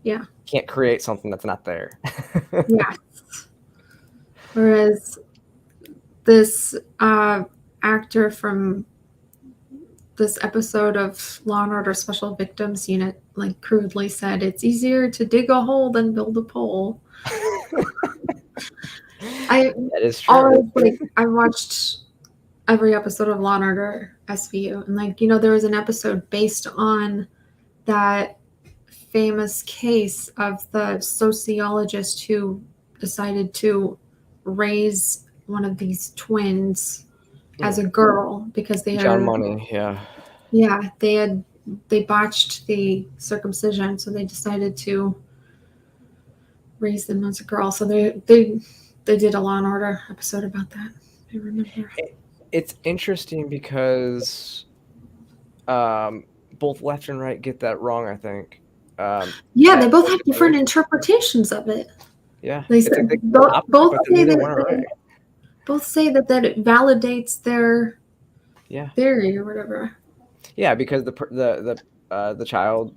Speaker 3: Yeah.
Speaker 2: Can't create something that's not there.
Speaker 3: Yeah. Whereas this actor from this episode of Law and Order Special Victims Unit like crudely said, it's easier to dig a hole than build a pole.
Speaker 2: That is true.
Speaker 3: I watched every episode of Law and Order SVU, and there was an episode based on that famous case of the sociologist who decided to raise one of these twins as a girl because they had
Speaker 2: John Money,
Speaker 3: they botched the circumcision, so they decided to raise them as a girl. So they did a Law and Order episode about that. I remember.
Speaker 2: It's interesting because both left and right get that wrong, I think.
Speaker 3: They both have different interpretations of it.
Speaker 2: Yeah,
Speaker 3: they say, both say that it validates their theory or whatever.
Speaker 2: Yeah, because the child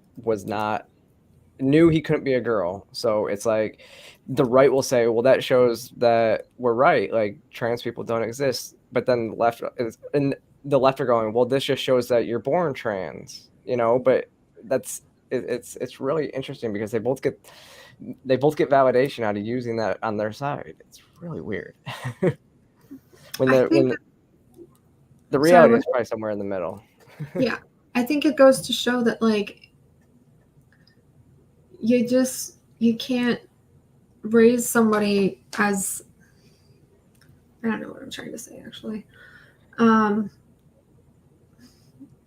Speaker 2: knew he couldn't be a girl, so it's like the right will say, well, that shows that we're right, like trans people don't exist. But then the left are going, well, this just shows that you're born trans, But it's really interesting because they both get validation out of using that on their side. It's really weird. when the reality is probably somewhere in the middle.
Speaker 3: Yeah, I think it goes to show that you can't raise somebody as, I don't know what I'm trying to say actually.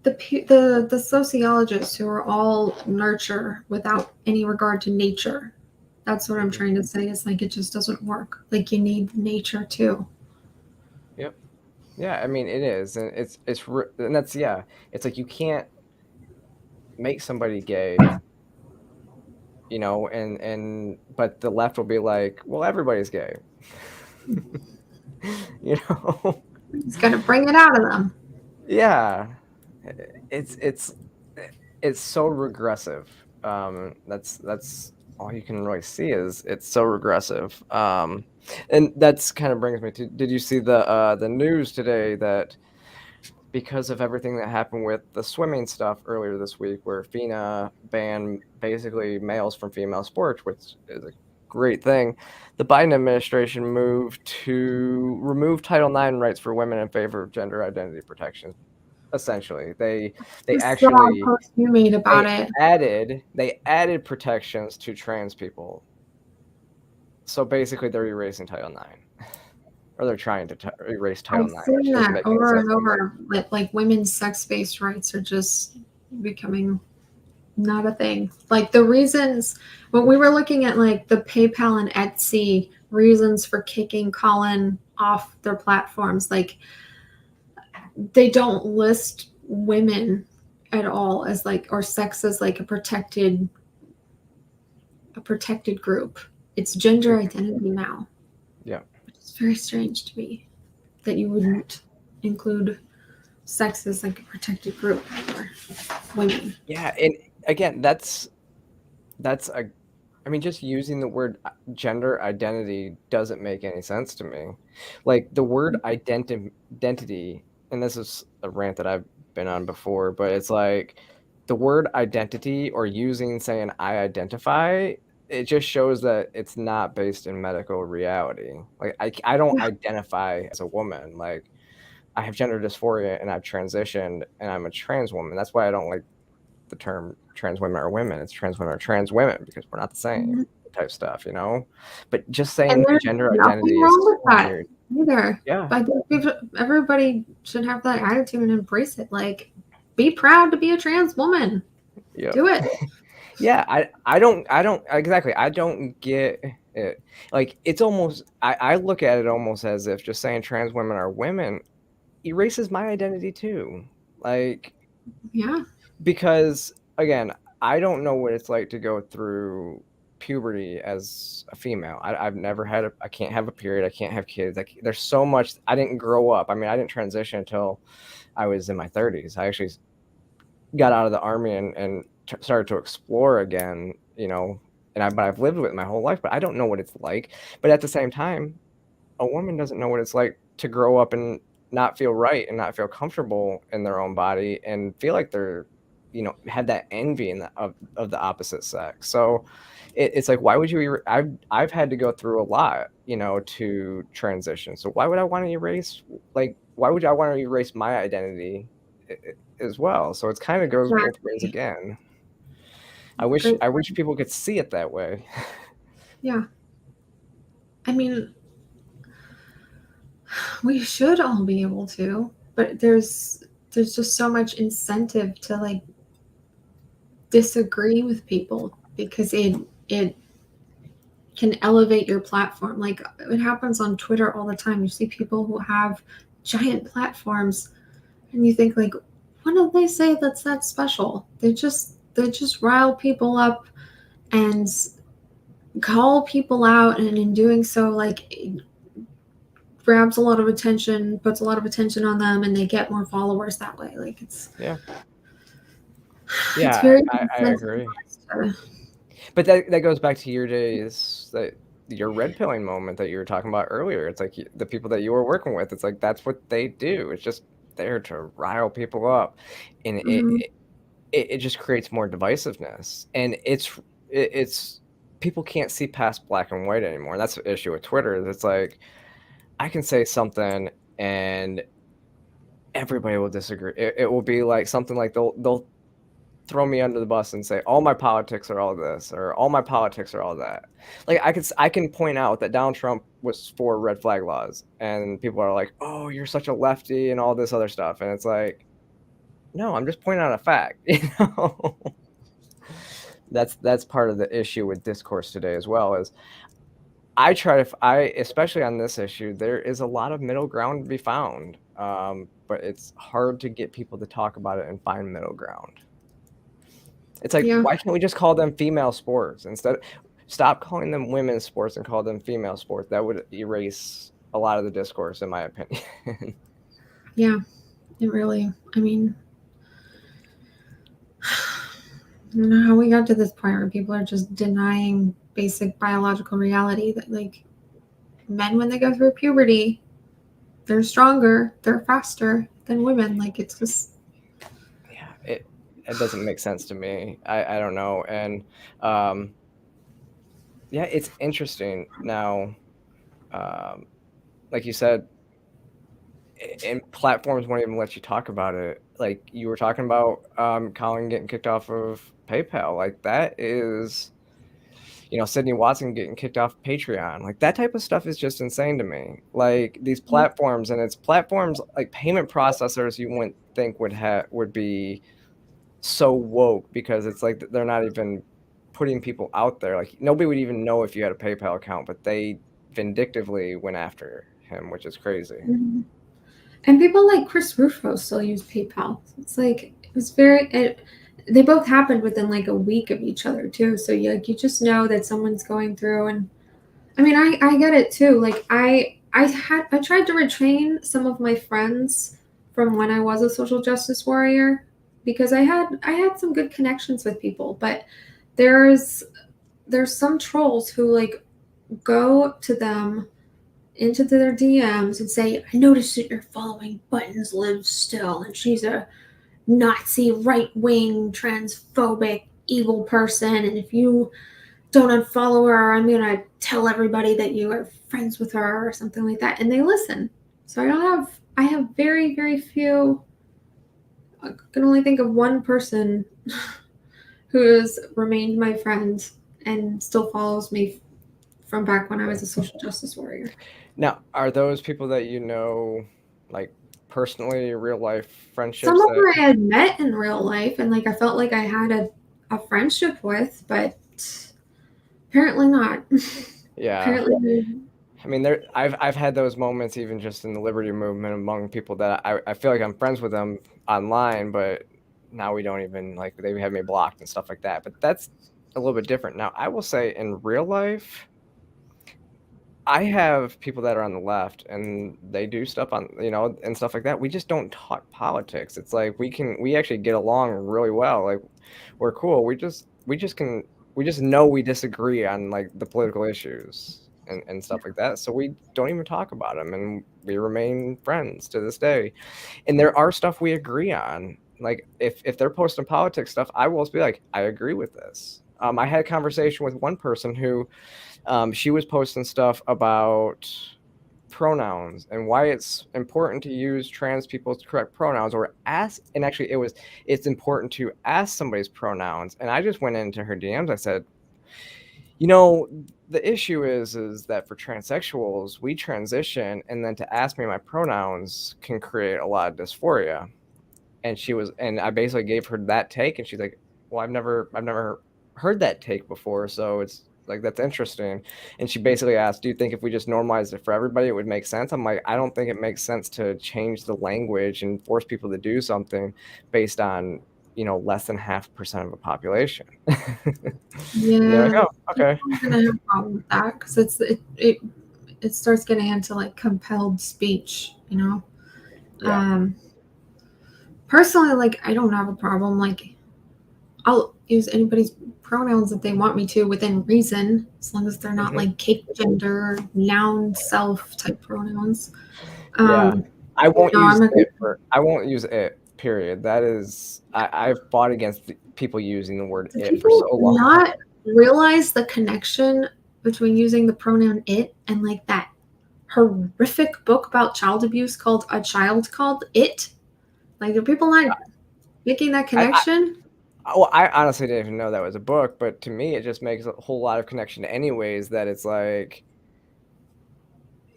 Speaker 3: The sociologists who are all nurture without any regard to nature. That's what I'm trying to say. It's like it just doesn't work. Like you need nature too.
Speaker 2: Yep. Yeah, I mean it is, and and that's it's like you can't make somebody gay, you know, and but the left will be like, well, everybody's gay. You know?
Speaker 3: It's got to bring it out of them.
Speaker 2: Yeah. It's so regressive. That's all you can really see is it's so regressive. And that's kind of brings me to, did you see the news today that because of everything that happened with the swimming stuff earlier this week, where FINA banned basically males from female sports, which is a great thing, the Biden administration moved to remove Title IX rights for women in favor of gender identity protection. Essentially, they actually
Speaker 3: post you made about it.
Speaker 2: They added protections to trans people. So basically, they're erasing Title IX. Or they're trying to erase Title IX.
Speaker 3: I've seen that over and over. Like women's sex-based rights are just becoming not a thing. Like the reasons when we were looking at like the PayPal and Etsy reasons for kicking Colin off their platforms, like they don't list women at all as like, or sex as like a protected group. It's gender identity now.
Speaker 2: Yeah.
Speaker 3: It's very strange to me that you wouldn't include sex as like a protected group for women.
Speaker 2: Yeah, and again, that's I mean, just using the word gender identity doesn't make any sense to me. Like the word identity, and this is a rant that I've been on before, but it's like the word identity or saying I identify, it just shows that it's not based in medical reality. Like I don't identify as a woman. Like I have gender dysphoria and I've transitioned and I'm a trans woman. That's why I don't like the term trans women are women. It's trans women are trans women because we're not the same type stuff, you know? But just saying gender identity is weird.
Speaker 3: Either.
Speaker 2: Yeah.
Speaker 3: But everybody should have that attitude and embrace it. Like, be proud to be a trans woman.
Speaker 2: Yep.
Speaker 3: Do it.
Speaker 2: Yeah, I don't exactly. I don't get it. Like it's almost I look at it almost as if just saying trans women are women erases my identity too. Like
Speaker 3: yeah.
Speaker 2: Because again, I don't know what it's like to go through puberty as a female. I've never had I can't have a period. I can't have kids. Like there's so much. I didn't grow up. I mean, I didn't transition until I was in my 30s. I actually got out of the army and started to explore again, you know, but I've lived with it my whole life, but I don't know what it's like. But at the same time, a woman doesn't know what it's like to grow up and not feel right and not feel comfortable in their own body and feel like they're, you know, have that envy of the opposite sex. So it's like, why would you I've had to go through a lot, you know, to transition. So why would I want to erase, like, why would I want to erase my identity as well? So it's kind of goes both ways again. I wish people could see it that way.
Speaker 3: Yeah. I mean, we should all be able to, but there's just so much incentive to like disagree with people because it can elevate your platform. Like it happens on Twitter all the time. You see people who have giant platforms and you think like, what do they say that's that special? They just rile people up and call people out, and in doing so, like, it grabs a lot of attention, puts a lot of attention on them, and they get more followers that way. Like it's
Speaker 2: it's
Speaker 3: very
Speaker 2: I agree. But that goes back to your days, that your red pilling moment that you were talking about earlier. It's like the people that you were working with, it's like that's what they do. It's just there to rile people up, and it just creates more divisiveness, and it's people can't see past black and white anymore. That's the issue with Twitter. It's like I can say something and everybody will disagree. It will be like something like they'll throw me under the bus and say all my politics are all this or all my politics are all that. Like I can point out that Donald Trump was for red flag laws, and people are like, "Oh, you're such a lefty," and all this other stuff, and it's like, no, I'm just pointing out a fact, you know. That's part of the issue with discourse today as well. Is especially on this issue, there is a lot of middle ground to be found, but it's hard to get people to talk about it and find middle ground. It's like, why can't we just call them female sports instead? Stop calling them women's sports and call them female sports. That would erase a lot of the discourse, in my opinion.
Speaker 3: Yeah, it really, I mean, I don't know how we got to this point where people are just denying basic biological reality that, like, men, when they go through puberty, they're stronger, they're faster than women. Like, it's just,
Speaker 2: yeah, it doesn't make sense to me. I don't know. And yeah, it's interesting now. Like you said, and platforms won't even let you talk about it. Like you were talking about Colin getting kicked off of PayPal. Like that is, you know, Sydney Watson getting kicked off Patreon. Like that type of stuff is just insane to me. Like these platforms, and it's platforms like payment processors you wouldn't think would be so woke, because it's like they're not even putting people out there. Like nobody would even know if you had a PayPal account, but they vindictively went after him, which is crazy.
Speaker 3: Mm-hmm. And people like Chris Rufo still use PayPal. It's like, it was they both happened within like a week of each other too. So you just know that someone's going through. And I mean, I get it too. Like I tried to retrain some of my friends from when I was a social justice warrior, because I had some good connections with people, but there's some trolls who like go to them into their DMs and say, I noticed that you're following Buttons Lives Still, and she's a Nazi, right-wing, transphobic, evil person, and if you don't unfollow her, I'm gonna tell everybody that you are friends with her or something like that. And they listen. So I have very, very few. I can only think of one person who has remained my friend and still follows me from back when I was a social justice warrior.
Speaker 2: Now, are those people that you know, like personally, real life friendships?
Speaker 3: Some of them I had met in real life, and like I felt like I had a friendship with, but apparently not.
Speaker 2: Yeah.
Speaker 3: Apparently.
Speaker 2: I mean, I've had those moments even just in the liberty movement among people that I feel like I'm friends with them online, but now we don't even, like, they have me blocked and stuff like that. But that's a little bit different. Now, I will say in real life, I have people that are on the left and they do stuff on, you know, and stuff like that. We just don't talk politics. It's like we actually get along really well. Like we're cool. We just know we disagree on like the political issues and stuff like that. So we don't even talk about them, and we remain friends to this day. And there are stuff we agree on. Like if they're posting politics stuff, I will be like, I agree with this. I had a conversation with one person who she was posting stuff about pronouns and why it's important to use trans people's correct pronouns, or ask, and actually it's important to ask somebody's pronouns. And I just went into her DMs. I said, you know, the issue is that for transsexuals, we transition, and then to ask me my pronouns can create a lot of dysphoria. And I basically gave her that take, and she's like, well, I've never heard that take before, so it's like, that's interesting. And she basically asked, do you think if we just normalized it for everybody, it would make sense? I'm like, I don't think it makes sense to change the language and force people to do something based on, you know, less than 0.5% of a population.
Speaker 3: Yeah.
Speaker 2: Like, oh, okay.
Speaker 3: I'm gonna have a problem with that, because it starts getting into like compelled speech, you know.
Speaker 2: Yeah.
Speaker 3: Personally, like, I don't have a problem. Like, I'll use anybody's pronouns if they want me to within reason, as long as they're not like cape gender, noun, self type pronouns.
Speaker 2: Yeah. I won't use it, period. That is, I've fought against people using the word it for so long.
Speaker 3: Not realize the connection between using the pronoun it and like that horrific book about child abuse called A Child Called It. Like, are people not making that connection?
Speaker 2: Well, I honestly didn't even know that was a book, but to me, it just makes a whole lot of connection anyways, that it's like,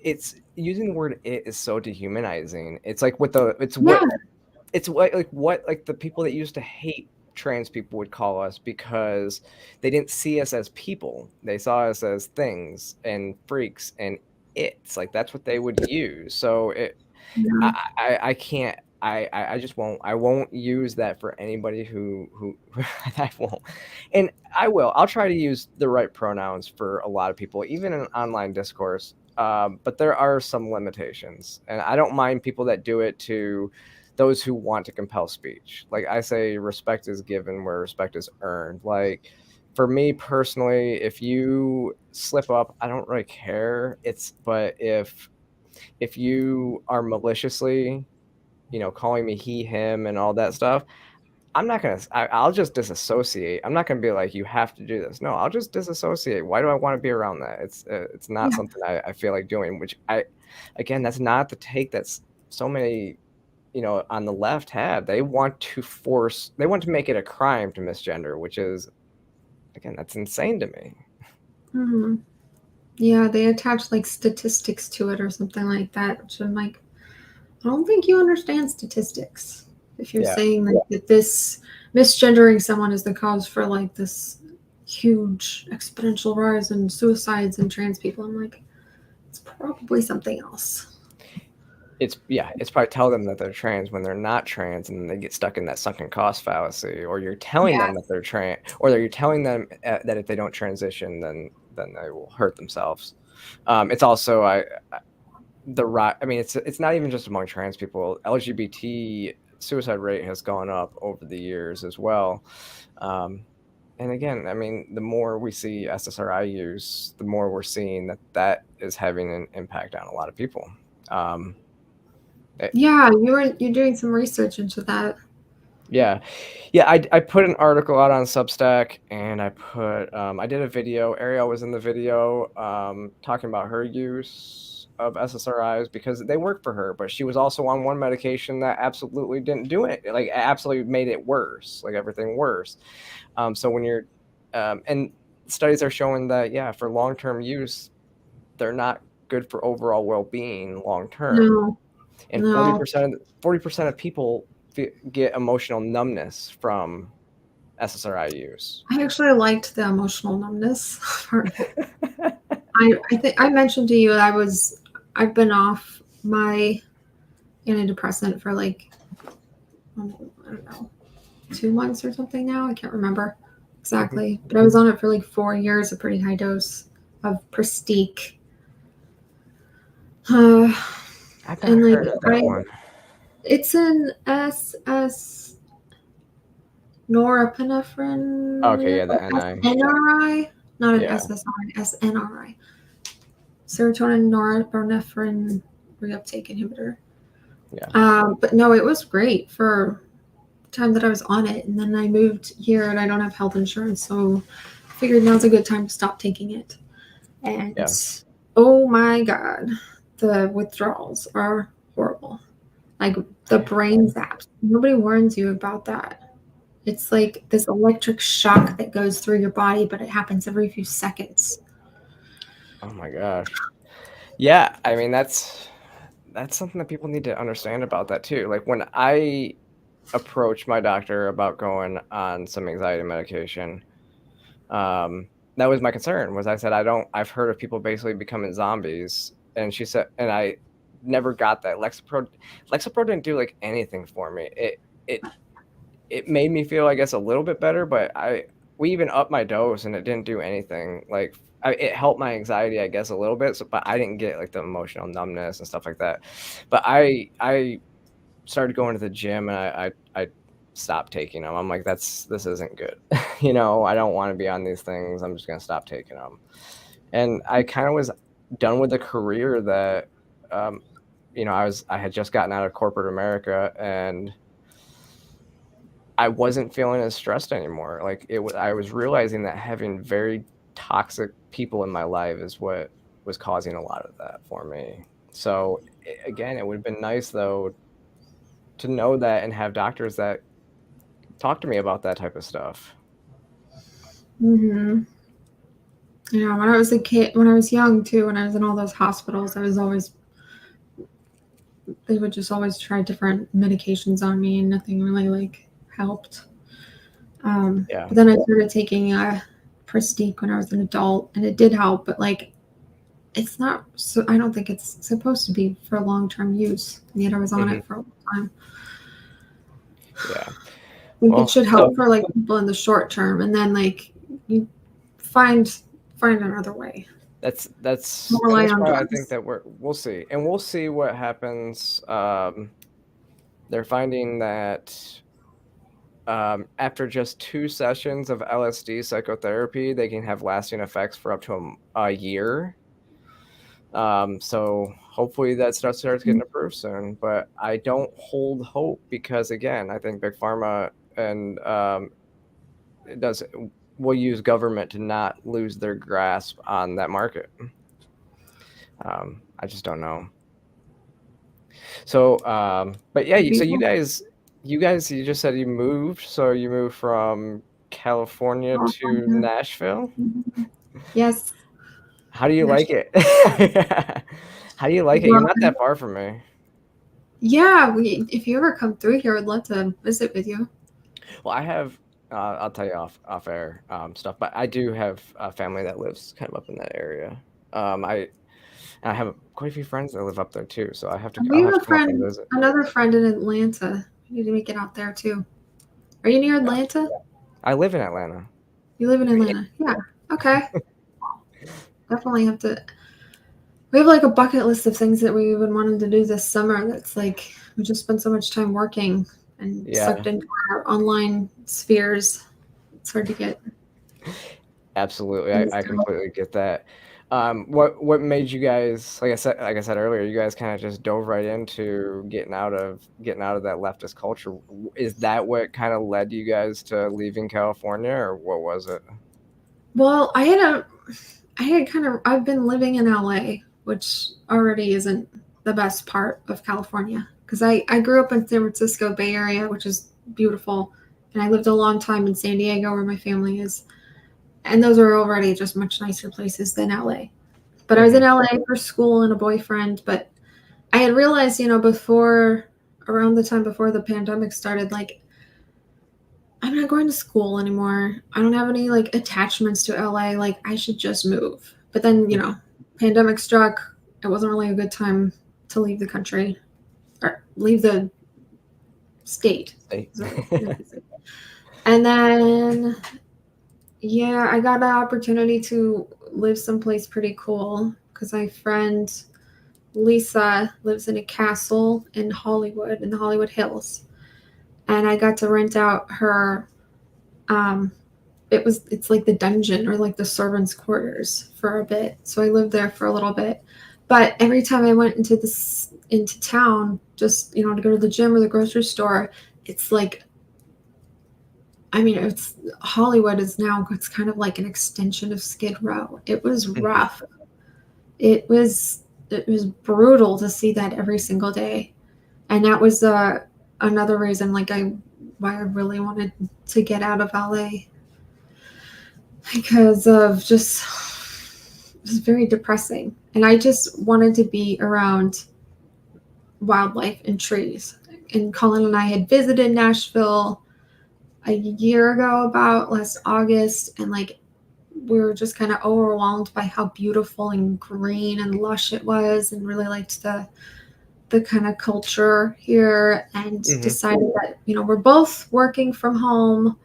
Speaker 2: it's using the word "it" is so dehumanizing. It's like it's
Speaker 3: Yeah.
Speaker 2: what like the people that used to hate trans people would call us, because they didn't see us as people. They saw us as things and freaks, and it's like that's what they would use. So
Speaker 3: Yeah.
Speaker 2: I can't. I just won't. I won't use that for anybody who I won't. And I'll try to use the right pronouns for a lot of people, even in online discourse. But there are some limitations, and I don't mind people that do it to those who want to compel speech. Like I say, respect is given where respect is earned. Like for me personally, if you slip up, I don't really care. But if you are maliciously, calling me he, him, and all that stuff, I'll just disassociate. I'm not gonna be like, you have to do this. No, I'll just disassociate. Why do I want to be around that? It's not
Speaker 3: Yeah.
Speaker 2: something I feel like doing, again, that's not the take that's so many, on the left have. They want to make it a crime to misgender, which is, again, that's insane to me.
Speaker 3: Mhm. Yeah, they attach like statistics to it or something like that, which I'm like, I don't think you understand statistics. If you're
Speaker 2: Yeah.
Speaker 3: saying that this misgendering someone is the cause for like this huge exponential rise in suicides and trans people, I'm like, it's probably something else.
Speaker 2: It's probably tell them that they're trans when they're not trans, and they get stuck in that sunken cost fallacy. Or you're telling them that they're trans, or you're telling them that if they don't transition, then they will hurt themselves. It's also it's not even just among trans people. LGBT suicide rate has gone up over the years as well. And again, I mean, the more we see SSRI use, the more we're seeing that is having an impact on a lot of people.
Speaker 3: Yeah, you're doing some research into that.
Speaker 2: Yeah. I put an article out on Substack, and I did a video. Ariel was in the video, talking about her use of SSRIs because they work for her, but she was also on one medication that absolutely didn't do it. Like, absolutely made it worse, like everything worse. So when you're, and studies are showing that, yeah, for long-term use, they're not good for overall well-being long-term.
Speaker 3: No.
Speaker 2: And
Speaker 3: No.
Speaker 2: 40% of people get emotional numbness from SSRI use.
Speaker 3: I actually liked the emotional numbness part of it. I think I mentioned to you that I've been off my antidepressant for like, I don't know, 2 months or something now. I can't remember exactly, but I was on it for like 4 years, a pretty high dose of Prestique.
Speaker 2: I've not heard of that one.
Speaker 3: It's an SS norepinephrine.
Speaker 2: Okay, yeah, the NI.
Speaker 3: SNRI, not an
Speaker 2: Yeah.
Speaker 3: SSRI, SNRI. Serotonin norepinephrine reuptake inhibitor.
Speaker 2: Yeah.
Speaker 3: But no, it was great for the time that I was on it. And then I moved here and I don't have health insurance. So I figured now's a good time to stop taking it. And oh my God, the withdrawals are horrible. Like the brain zaps. Nobody warns you about that. It's like this electric shock that goes through your body, but it happens every few seconds.
Speaker 2: Oh my gosh. Yeah, I mean, that's something that people need to understand about that too. Like when I approached my doctor about going on some anxiety medication, that was my concern. Was I said, I've heard of people basically becoming zombies, and she said, and I never got that. Lexapro didn't do like anything for me. It made me feel, I guess, a little bit better, but we even upped my dose and it didn't do anything. Like it helped my anxiety, I guess, a little bit. But I didn't get like the emotional numbness and stuff like that. But I started going to the gym, and I stopped taking them. I'm like, this isn't good. I don't want to be on these things. I'm just gonna stop taking them. And I kind of was done with the career that, I had just gotten out of corporate America, and I wasn't feeling as stressed anymore. Like I was realizing that having very toxic people in my life is what was causing a lot of that for me. So again, it would have been nice though to know that and have doctors that Talk to me about that type of stuff.
Speaker 3: Mm-hmm. You know, when I was a kid, when I was young too, when I was in all those hospitals, they would just always try different medications on me, and nothing really like helped.
Speaker 2: Yeah.
Speaker 3: But then I started taking Prestige when I was an adult, and it did help. But like, it's not. So I don't think it's supposed to be for long-term use. And yet I was on it for a long time.
Speaker 2: Yeah.
Speaker 3: I think it should help for like people in the short term, and then like you find another way.
Speaker 2: That's
Speaker 3: Rely on
Speaker 2: why I
Speaker 3: drugs.
Speaker 2: think that we'll see, and we'll see what happens. They're finding that after just 2 sessions of LSD psychotherapy, they can have lasting effects for up to a year. So hopefully that stuff starts getting approved soon. But I don't hold hope because, again, I think Big Pharma and will use government to not lose their grasp on that market. I just don't know. So, but yeah, so you guys, you just said you moved. So you moved from California to Nashville?
Speaker 3: Yes.
Speaker 2: How do you like it? How do you like it? You're not that far from me.
Speaker 3: Yeah, if you ever come through here, I'd love to visit with you.
Speaker 2: Well, I have, I'll tell you off air stuff, but I do have a family that lives kind of up in that area. I have quite a few friends that live up there too, so I have to.
Speaker 3: We
Speaker 2: I'll
Speaker 3: have
Speaker 2: have
Speaker 3: a
Speaker 2: to come up and
Speaker 3: friend,
Speaker 2: visit.
Speaker 3: another friend in Atlanta. We need to make it out there too. Are you near Atlanta?
Speaker 2: I live in Atlanta.
Speaker 3: You live in Atlanta? Yeah. Okay. Definitely have to. We have like a bucket list of things that we've been wanting to do this summer. That's like we just spent so much time working and sucked into our online spheres. It's hard to get.
Speaker 2: Absolutely, I completely get that. What made you guys, like I said earlier, you guys kind of just dove right into getting out of that leftist culture. Is that what kind of led you guys to leaving California, or what was it?
Speaker 3: Well, I've been living in LA, which already isn't the best part of California, because I grew up in San Francisco Bay Area, which is beautiful, and I lived a long time in San Diego where my family is, and those are already just much nicer places than LA. But I was in LA for school and a boyfriend, but I had realized, around the time before the pandemic started, like, I'm not going to school anymore. I don't have any like attachments to LA. Like, I should just move. But then, pandemic struck. It wasn't really a good time to leave the country or leave the state. And then, yeah, I got an opportunity to live someplace pretty cool because my friend Lisa lives in a castle in Hollywood, in the Hollywood Hills. And I got to rent out her, it's like the dungeon or like the servants' quarters for a bit. So I lived there for a little bit. But every time I went into town, just, to go to the gym or the grocery store, it's like, it's Hollywood is now, it's kind of like an extension of Skid Row. It was rough. It was brutal to see that every single day. And that was another reason why I really wanted to get out of LA, because of just it was very depressing. And I just wanted to be around wildlife and trees. And Colin and I had visited Nashville a year ago, about last August, and we were just kind of overwhelmed by how beautiful and green and lush it was, and really liked the kind of culture here, and decided that, we're both working from home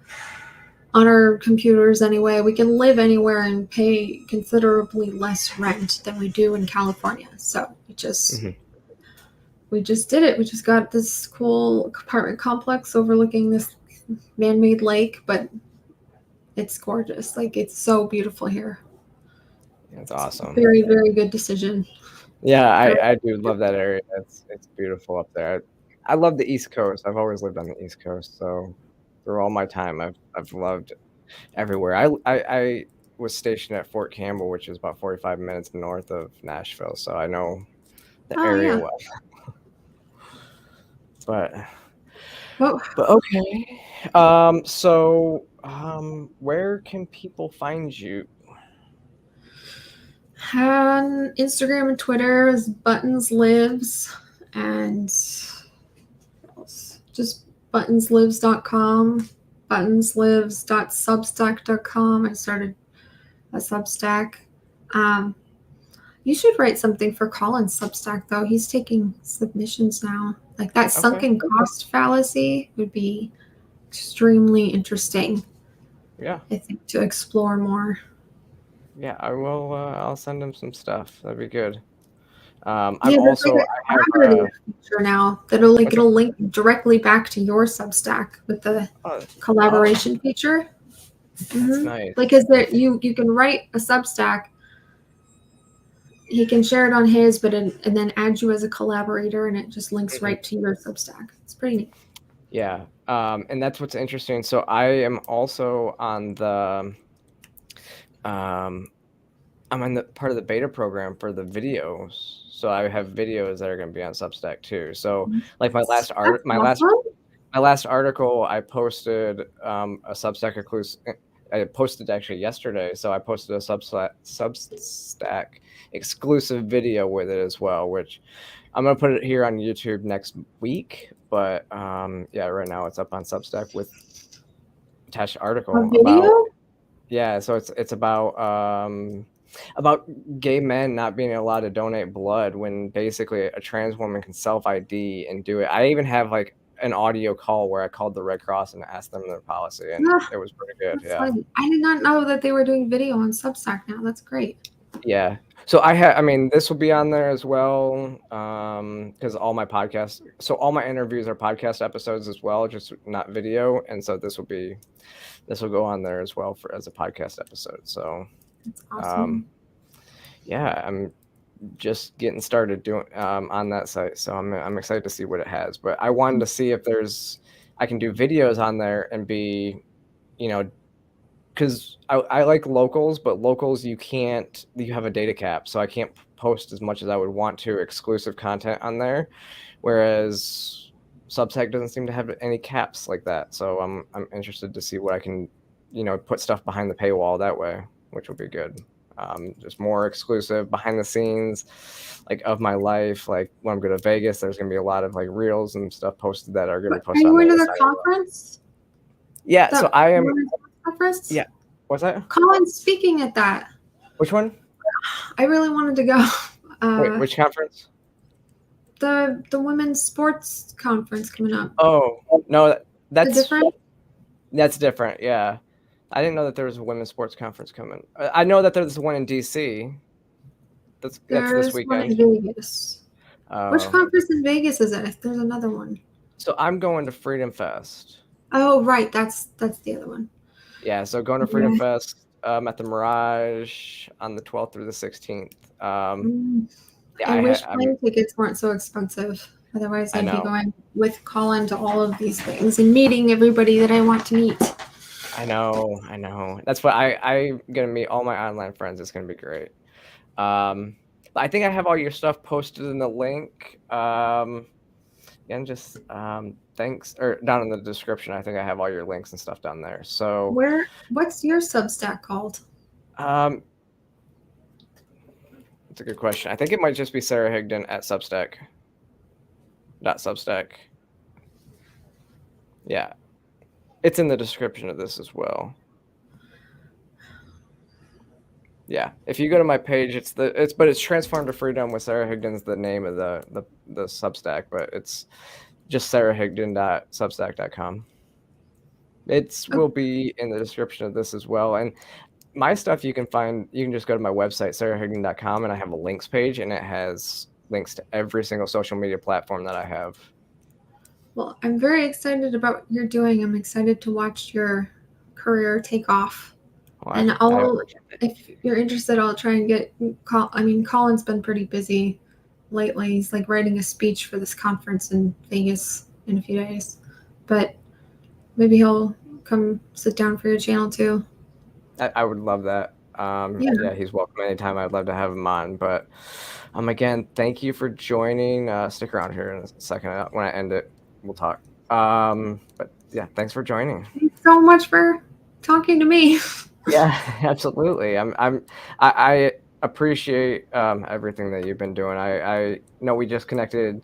Speaker 3: on our computers anyway. We can live anywhere and pay considerably less rent than we do in California. So we just did it. We just got this cool apartment complex overlooking this man-made lake, but it's gorgeous. Like, it's so beautiful here.
Speaker 2: That's awesome.
Speaker 3: Very, very good decision.
Speaker 2: Yeah, I do love that area. It's beautiful up there. I love the East Coast. I've always lived on the East Coast, so through all my time, I've loved everywhere. I was stationed at Fort Campbell, which is about 45 minutes north of Nashville, so I know the area well. But
Speaker 3: Well,
Speaker 2: But okay. So where can people find you?
Speaker 3: on Instagram and Twitter is Buttons Lives, and what else? Just buttonslives.com, buttonslives.substack.com. I started a Substack. You should write something for Colin's Substack, though. He's taking submissions now. Like that sunken cost fallacy would be extremely interesting.
Speaker 2: Yeah.
Speaker 3: I think to explore more.
Speaker 2: Yeah, I will. I'll send him some stuff. That'd be good. I'm
Speaker 3: There's
Speaker 2: also.
Speaker 3: like
Speaker 2: I
Speaker 3: a collaborative feature now that'll
Speaker 2: What's
Speaker 3: it'll link directly back to your Substack with the collaboration feature.
Speaker 2: That's nice.
Speaker 3: Like, is there you can write a Substack. He can share it on his, but and then add you as a collaborator, and it just links right to your Substack. It's pretty neat.
Speaker 2: Yeah, and that's what's interesting. So I am also on the, I'm on the part of the beta program for the videos. So I have videos that are going to be on Substack too. So like my last article, I posted a Substack exclusive. I posted actually yesterday. So I posted a Substack exclusive video with it as well, which I'm going to put it here on YouTube next week. But yeah, right now it's up on Substack with attached article about, yeah. So it's about gay men not being allowed to donate blood when basically a trans woman can self ID and do it. I even have like an audio call where I called the Red Cross and asked them their policy, and it was pretty good. Yeah,
Speaker 3: funny. I did not know that they were doing video on Substack now. That's great.
Speaker 2: Yeah. So I mean, this will be on there as well, because all my podcasts, so all my interviews are podcast episodes as well, just not video, and so this will go on there as well as a podcast episode. So,
Speaker 3: that's awesome.
Speaker 2: Yeah, I'm just getting started doing on that site, so I'm excited to see what it has. But I wanted to see if I can do videos on there and be, because I like locals, but locals you have a data cap, so I can't post as much as I would want to exclusive content on there, whereas Substack doesn't seem to have any caps like that. So I'm interested to see what I can, put stuff behind the paywall that way, which will be good. Just more exclusive behind the scenes, like of my life. Like when I'm going to Vegas, there's going to be a lot of like reels and stuff posted that are going to be posted.
Speaker 3: Are you going to the conference?
Speaker 2: Yeah, so I am.
Speaker 3: Conference?
Speaker 2: Yeah. What's that?
Speaker 3: Colin's speaking at that.
Speaker 2: Which one?
Speaker 3: I really wanted to go.
Speaker 2: Wait, which conference?
Speaker 3: The women's sports conference coming up.
Speaker 2: Oh no, that's
Speaker 3: different.
Speaker 2: That's different. Yeah, I didn't know that there was a women's sports conference coming. I know that there's one in DC. That's this weekend.
Speaker 3: One in Vegas. Which conference in Vegas is it? There's another one.
Speaker 2: So I'm going to Freedom Fest.
Speaker 3: Oh right, that's the other one.
Speaker 2: Yeah, so going to Freedom Fest at the Mirage on the 12th through the 16th.
Speaker 3: I wish plane tickets weren't so expensive. Otherwise, I'd be going with Colin to all of these things and meeting everybody that I want to meet.
Speaker 2: I know. That's what I'm going to meet all my online friends. It's going to be great. I think I have all your stuff posted in the link. Again, just thanks, or down in the description. I think I have all your links and stuff down there. So
Speaker 3: what's your Substack called?
Speaker 2: It's a good question. I think it might just be Sara Higdon at Substack. .substack. Yeah, it's in the description of this as well. Yeah, if you go to my page, it's Transform to Freedom with Sara Higdon's the name of the Substack, but it's just sarahhigdon.substack.com. It will be in the description of this as well. And my stuff you can just go to my website, sarahhigdon.com, and I have a links page, and it has links to every single social media platform that I have.
Speaker 3: Well, I'm very excited about what you're doing. I'm excited to watch your career take off. Well, and if you're interested, I'll try and get Colin's been pretty busy lately. He's like writing a speech for this conference in Vegas in a few days, but maybe he'll come sit down for your channel too. I
Speaker 2: would love that. Yeah, he's welcome anytime. I'd love to have him on. But again, thank you for joining. Stick around here in a second. When I end it, we'll talk. But yeah, thanks for joining.
Speaker 3: Thanks so much for talking to me.
Speaker 2: Yeah, absolutely. I appreciate everything that you've been doing. I know we just connected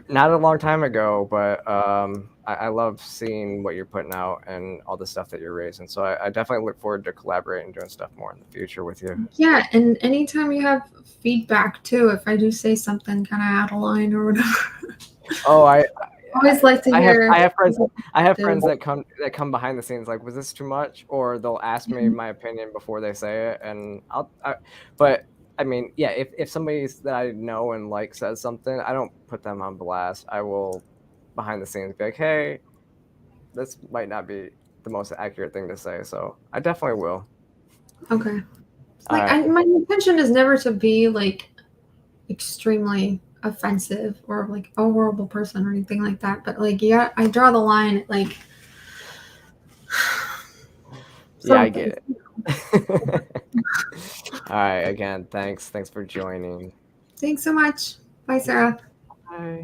Speaker 2: not a long time ago, but I love seeing what you're putting out and all the stuff that you're raising. So I definitely look forward to collaborating and doing stuff more in the future with you.
Speaker 3: Yeah, and anytime you have feedback too, if I do say something kind of out of line or whatever.
Speaker 2: Oh, I
Speaker 3: always like to hear.
Speaker 2: I have friends that come behind the scenes like, was this too much? Or they'll ask me my opinion before they say it, and but I mean, yeah, if somebody that I know and like says something, I don't put them on blast. I will behind the scenes be like, hey, this might not be the most accurate thing to say, so I definitely will.
Speaker 3: Okay. Like my intention is never to be like extremely offensive or like a horrible person or anything like that, but like, yeah, I draw the line at like
Speaker 2: yeah, I get it. All right, again, thanks for joining.
Speaker 3: Thanks so much. Bye, Sarah.
Speaker 2: Bye.